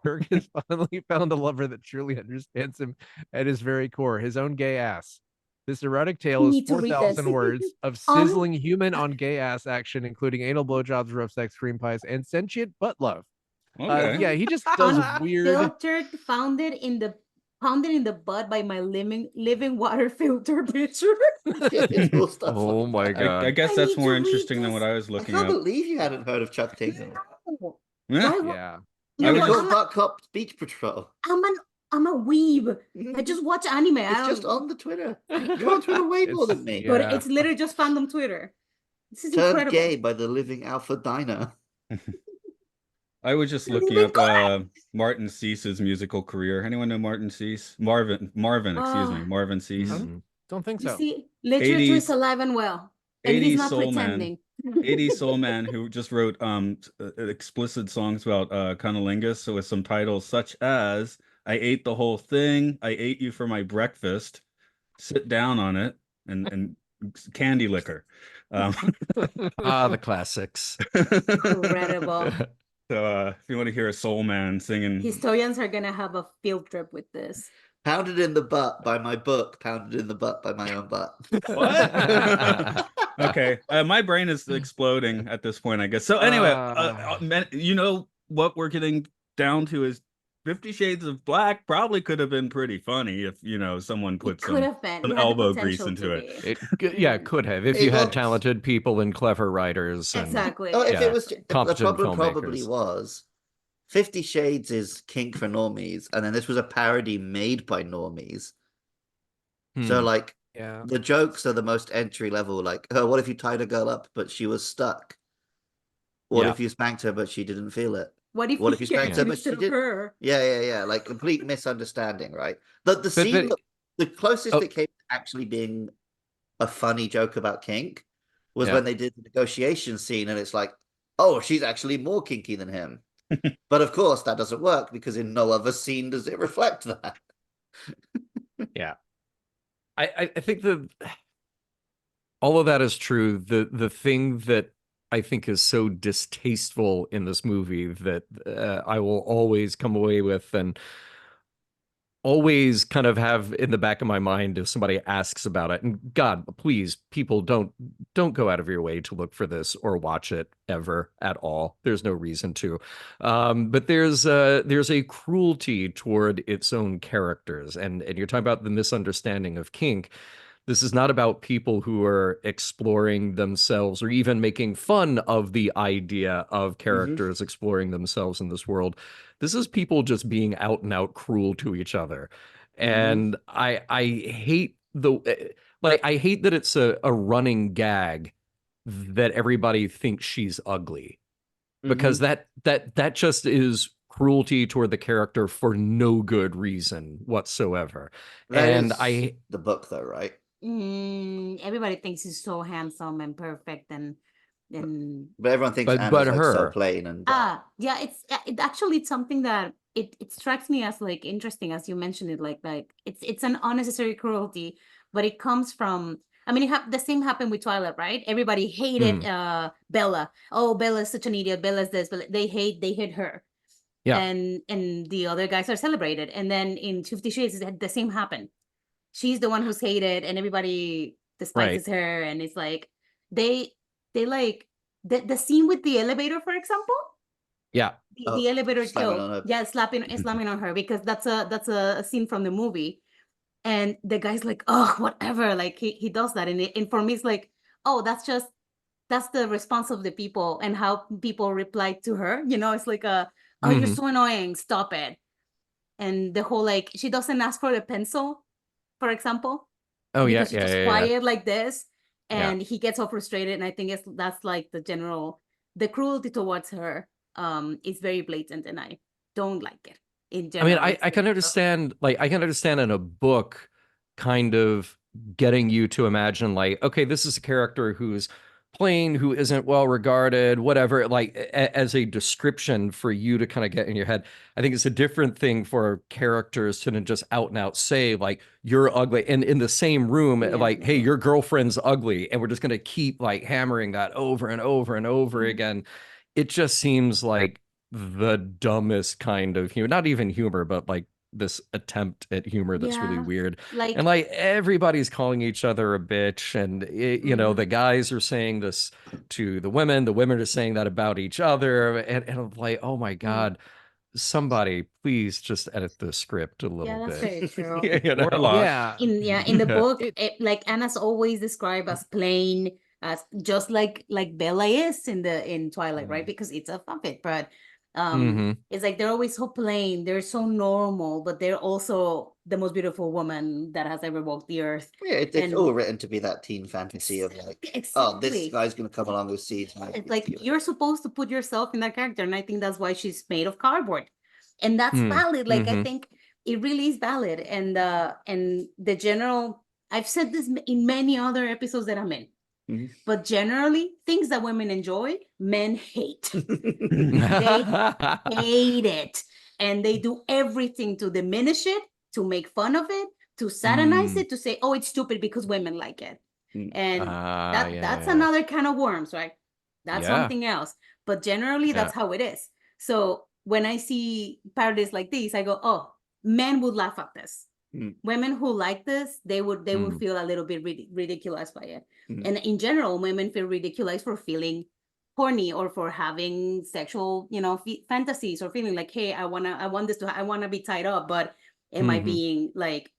Kirk has finally found a lover that truly understands him at his very core, his own gay ass. This erotic tale is 4,000 words of sizzling human on gay ass action, including anal blowjobs, rough sex, cream pies, and sentient butt love. Yeah, he just does weird. Filtered, founded in the butt by my living water filter picture. Oh my God. I guess that's more interesting than what I was looking I at. can't believe you hadn't heard of Chuck Tingle. Yeah. You're called Butt Cop Beach Patrol. I'm a weeb. I just watch anime. It's just on the Twitter. You're on Twitter way more than me. But it's literally just fandom Twitter. This is Turned incredible. gay by the living alpha diner. I was just looking up Martin Cease's musical career. Anyone know Martin Cease? Marvin, excuse me, Marvin Cease. Don't think so. You see, literature is alive and well. And he's not pretending. 80s soul man who just wrote explicit songs about cunnilingus, so with some titles such as "I ate the whole thing," "I ate you for my breakfast," "Sit down on it," and "Candy liquor." The classics. Incredible. So if you want to hear a soul man singing, historians are gonna have a field trip with this. Pounded in the butt by my book, pounded in the butt by my own butt. What? Okay, my brain is exploding at this point, I guess. So anyway, you know what we're getting down to is 50 Shades of Black probably could have been pretty funny if, you know, someone put some elbow grease into it. It could have if you had talented people and clever writers. Exactly. Oh, if it was competent the problem filmmakers. probably was 50 Shades is kink for normies, and then this was a parody made by normies. So like the jokes are the most entry level, like, oh, what if you tied a girl up but she was stuck? What if you spanked her but she didn't feel it? What if you spanked her but she did? Yeah. Like complete misunderstanding, right? The scene, the closest it came to actually being a funny joke about kink was when they did the negotiation scene, and it's like, oh, she's actually more kinky than him. But of course, that doesn't work because in no other scene does it reflect that. Yeah. I think all of that is true. The thing that I think is so distasteful in this movie that I will always come away with and always kind of have in the back of my mind if somebody asks about it. And God, please, people don't go out of your way to look for this or watch it ever at all. There's no reason to. But there's a cruelty toward its own characters, and you're talking about the misunderstanding of kink. This is not about people who are exploring themselves or even making fun of the idea of characters exploring themselves in this world. This is people just being out and out cruel to each other. And I hate I hate that it's a running gag that everybody thinks she's ugly. Because that just is cruelty toward the character for no good reason whatsoever. That and is the book though, right? Everybody thinks he's so handsome and perfect, and but everyone thinks Anna's but like her so plain and yeah, it's something that it strikes me as like interesting, as you mentioned it, like it's an unnecessary cruelty, but it comes from, I mean, the same happened with Twilight, right? Everybody hated Bella. Oh, Bella's such an idiot. Bella's this, but they hate her. Yeah. And the other guys are celebrated. And then in 50 Shades, the same happened. She's the one who's hated, and everybody despises her. And it's like they like the scene with the elevator, for example. Yeah. The elevator slamming slamming on her, because that's a scene from the movie. And the guy's like, oh, whatever. Like he does that, and for me, it's like, oh, that's the response of the people and how people reply to her. You know, it's like oh, you're so annoying. Stop it. And the whole, like, she doesn't ask for the pencil, for example. Oh, because she's just quiet like this, and Yeah. he gets so frustrated. And I think that's like the cruelty towards her is very blatant, and I don't like it in I mean, general. I can understand, like, I can understand in a book kind of getting you to imagine, like, okay, this is a character who's plain, who isn't well regarded, whatever, like as a description for you to kind of get in your head. I think it's a different thing for characters to just out and out say, like, you're ugly, and in the same room, like, hey, your girlfriend's ugly, and we're just going to keep like hammering that over and over and over again. It just seems like the dumbest kind of humor, not even humor, but like this attempt at humor that's really weird. Like, and like everybody's calling each other a bitch, and you know, the guys are saying this to the women are saying that about each other, and I'm like, oh my God, somebody please just edit the script a little that's bit. very true. You know? Or a lot. In the book, like, Anna's always described as plain, as just like Bella is in Twilight, right? Because it's a fanfic, but it's like they're always so plain, they're so normal, but they're also the most beautiful woman that has ever walked the earth. Yeah, it's all written to be that teen fantasy of like, oh, this guy's gonna come along with seeds. It's like you're supposed to put yourself in that character, and I think that's why she's made of cardboard, and that's valid. Like, I think it really is valid, and the general. I've said this in many other episodes that I'm in. But generally, things that women enjoy, men hate. They hate it. And they do everything to diminish it, to make fun of it, to satanize it, to say, oh, it's stupid because women like it. And that's another kind of worms, right? That's something else. But generally, that's how it is. So when I see parodies like these, I go, oh, men would laugh at this. Women who like this, they would feel a little bit ridiculous by it. And in general, women feel ridiculous for feeling horny or for having sexual, fantasies, or feeling like, hey, I want to be tied up, but am I being like,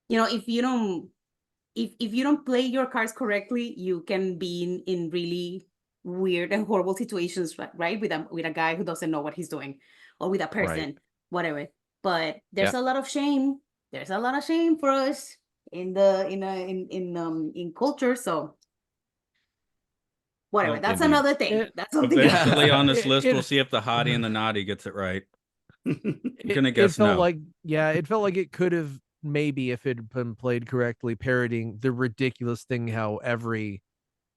if you don't play your cards correctly, you can be in really weird and horrible situations, right? With a guy who doesn't know what he's doing, or with a person, whatever. But there's a lot of shame. There's a lot of shame for us in culture. So whatever. That's another thing. That's something eventually on this list. We'll see if the hottie and the naughty gets it right. Gonna guess no. It felt like it could have, maybe if it had been played correctly, parodying the ridiculous thing how every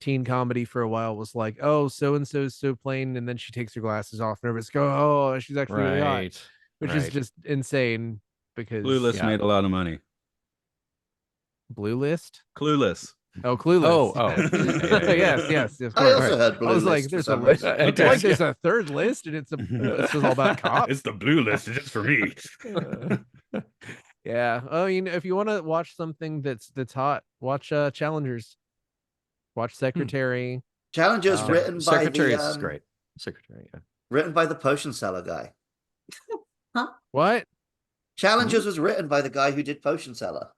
teen comedy for a while was like, oh, so and so is so plain, and then she takes her glasses off and everybody's go, oh, she's actually really hot, which is just insane because Clueless made a lot of money. Blue List? Clueless. Oh, Clueless. Yes. I also heard Blue I was List like, there's for a some list. reason. Like there's a third list, and it's all about cops. It's the Blue List. It's just for me. Yeah. I mean, if you want to watch something that's hot, watch Challengers. Watch Secretary. Challengers written by Secretary the is great. Secretary, yeah. written by the potion seller guy. What? Challengers was written by the guy who did Potion Seller.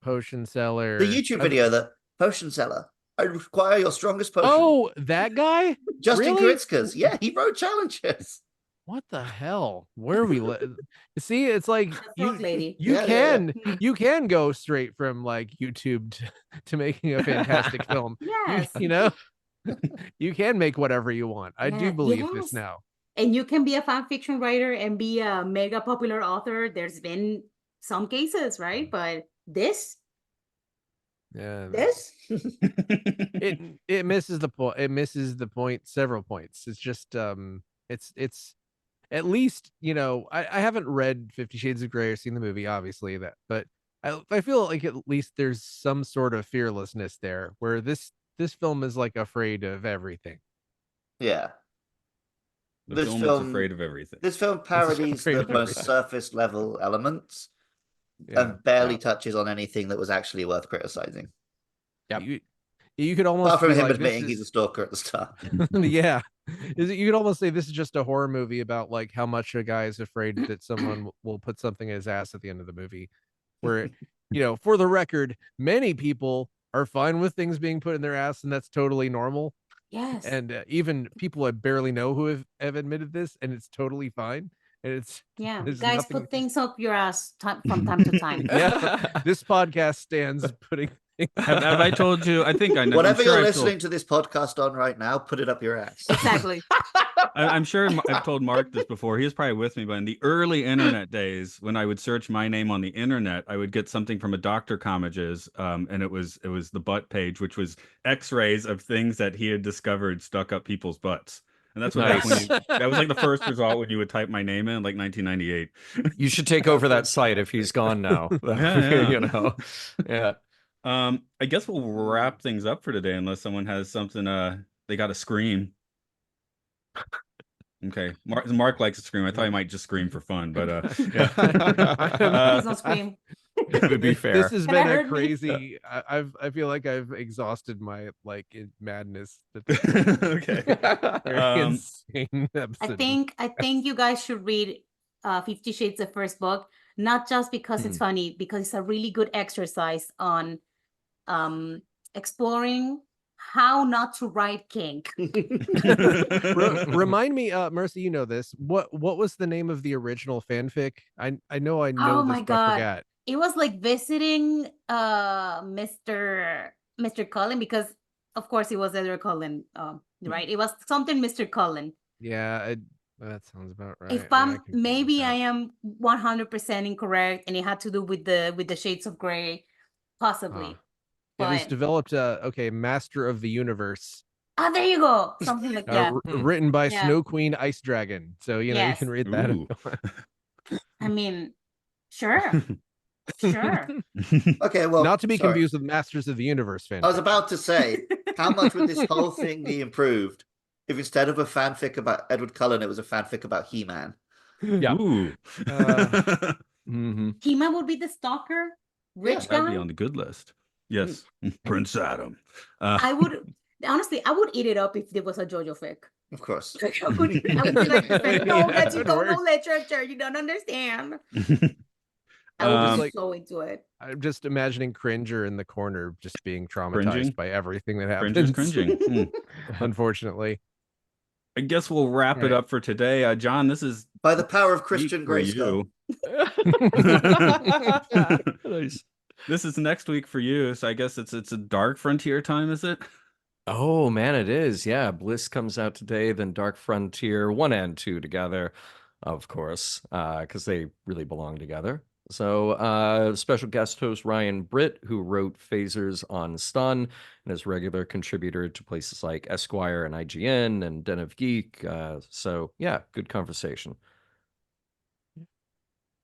Potion Seller. The YouTube video, the Potion Seller. I require your strongest potion. Oh, that guy? Justin Really? Kritzkes. Yeah, he wrote Challengers. What the hell? Where are we? See, it's like lady. you can go straight from like YouTube to making a fantastic film. Yes. You know, you can make whatever you want. I do believe this now. And you can be a fan fiction writer and be a mega popular author. There's been some cases, right? But this it misses the point. It misses the point several points. It's just it's at least, you know, I haven't read 50 Shades of Grey or seen the movie, obviously, but I feel like at least there's some sort of fearlessness there where this film is like afraid of everything. Yeah. The film is afraid of everything. This film parodies the most surface level elements and barely touches on anything that was actually worth criticizing. Yeah. You could almost apart from him like, admitting he's a stalker at the start. Yeah. You could almost say this is just a horror movie about like how much a guy is afraid that someone will put something in his ass at the end of the movie. Where, you know, for the record, many people are fine with things being put in their ass, and that's totally normal. Yes. And even people I barely know who have admitted this, and it's totally fine. And it's guys, put things up your ass from time to time. Yeah, this podcast stands putting. Have I told you? I think I know. Whatever you're listening to this podcast on right now, put it up your ass. Exactly. I'm sure I've told Mark this before. He was probably with me, but in the early internet days, when I would search my name on the internet, I would get something from a Dr. Commages, and it was the butt page, which was X-rays of things that he had discovered stuck up people's butts. And that's what that was like the first result when you would type my name in, like 1998. You should take over that site if he's gone now. Yeah. You know, yeah. I guess we'll wrap things up for today, unless someone has something they got to scream. Okay, Mark likes to scream. I thought he might just scream for fun, but yeah. Please don't scream. It would be fair. This has been a crazy. I feel like I've exhausted my madness. Okay. Insane episode. I think you guys should read 50 Shades, the first book, not just because it's funny, because it's a really good exercise on exploring how not to write kink. Remind me, Mercy, you know this. What was the name of the original fanfic? I know Oh this, my but God. I forgot. It was like visiting Mr. Cullen, because of course it was Edward Cullen, right? It was something Mr. Cullen. Yeah, that sounds about right. If I am 100% incorrect, and it had to do with the Shades of Grey, possibly. It was developed, Master of the Universe. Ah, there you go. Something like that. Written by Snow Queen Ice Dragon. So, you know, you can read that. I mean, sure. Sure. Okay, well, not to be confused with Masters of the Universe fan. I was about to say, how much would this whole thing be improved if instead of a fanfic about Edward Cullen, it was a fanfic about He-Man? Yeah. He-Man would be the stalker, rich guy. That'd be on the good list. Yes, Prince Adam. I would eat it up if there was a JoJo fic. Of course. I would be like, no, that you don't know literature, you don't understand. I was just so into it. I'm just imagining Cringer in the corner, just being traumatized by everything that happens. Cringer's cringing. Unfortunately. I guess we'll wrap it up for today. John, this is by the power of Christian Grayskull. Nice. This is next week for you, so I guess it's a Dark Frontier time, is it? Oh man, it is. Yeah, Bliss comes out today, then Dark Frontier 1 and 2 together, of course, because they really belong together. So special guest host Ryan Britt, who wrote Phasers on Stun and is regular contributor to places like Esquire and IGN and Den of Geek. So yeah, good conversation.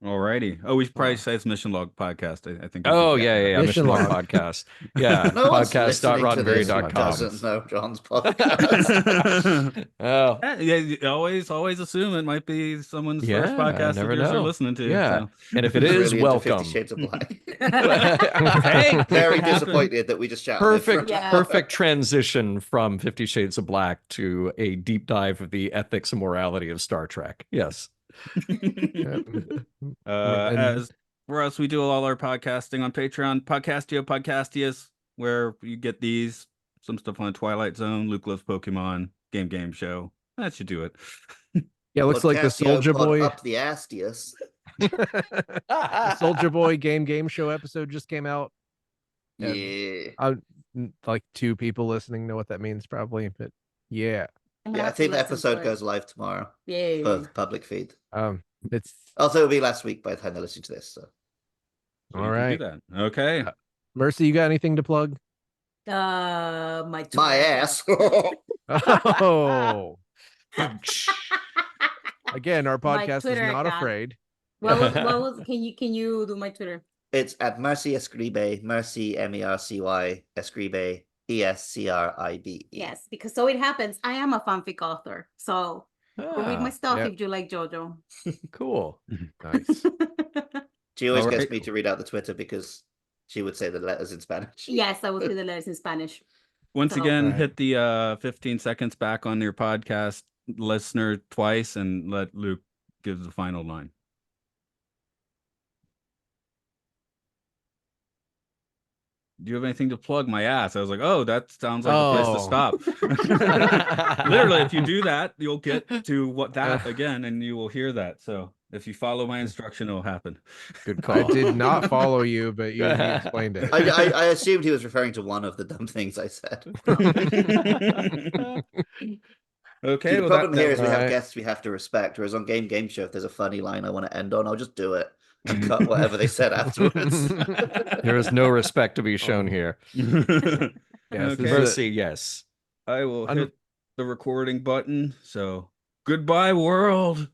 Alrighty. Oh, we should probably say it's Mission Log Podcast. I think. Oh, yeah. Mission Log Log. Podcast. Yeah. No one's listening to this who podcast.roddenberry.com. doesn't know John's podcast. Oh. Yeah, you always assume it might be someone's first Yeah, podcast never that you're know. listening to. Yeah. So. And if it He's is, really into 50 welcome. Shades of Black. Hey, Very disappointed that we just chatted. Perfect, Yeah. perfect transition from 50 Shades of Black to a deep dive of the ethics and morality of Star Trek. Yes. As for us, we do all our podcasting on Patreon, Podcastias, where you get these, some stuff on Twilight Zone, Luke Loves Pokemon, Game Show. That should do it. Yeah, looks like the Podcastio Soldier pod Boy. up the astius. The Soldier Boy game show episode just came out. Yeah. Like 2 people listening know what that means probably, but yeah. Yeah, I think the episode goes live tomorrow Yay. for the public feed. It's Also, it'll be last week by the time they're listening to this. So. So all you can right. do that. Okay. Mercy, you got anything to plug? My My ass. Oh, again, our My podcast is Twitter not account. afraid. what was can you do my Twitter? It's at Mercy Escribe, Mercy MERCY Escribe ESCRIBE. Yes, because so it happens. I am a fanfic author, so go read my stuff yep. if you like JoJo. Cool. Nice. She always All gets right. me to read out the Twitter because she would say the letters in Spanish. Yes, I will do the letters in Spanish. Once So- again, Right. hit the 15 seconds back on your podcast listener twice and let Luke give the final line. Do you have anything to plug? My ass. I was like, oh, that sounds like the place to stop. Literally, if you do that, you'll get to that again, and you will hear that. So if you follow my instruction, it'll happen. Good I call. did not follow you, but you explained it. I assumed he was referring to one of the dumb things I said. Okay. See, the well, problem here is we have Alright. guests we have to respect, whereas on Game Show, if there's a funny line I want to end on, I'll just do it and cut whatever they said afterwards. There is no respect to be shown here. Yes, Okay. this is Mercy, yes. I will Un- hit the recording button. So goodbye, world.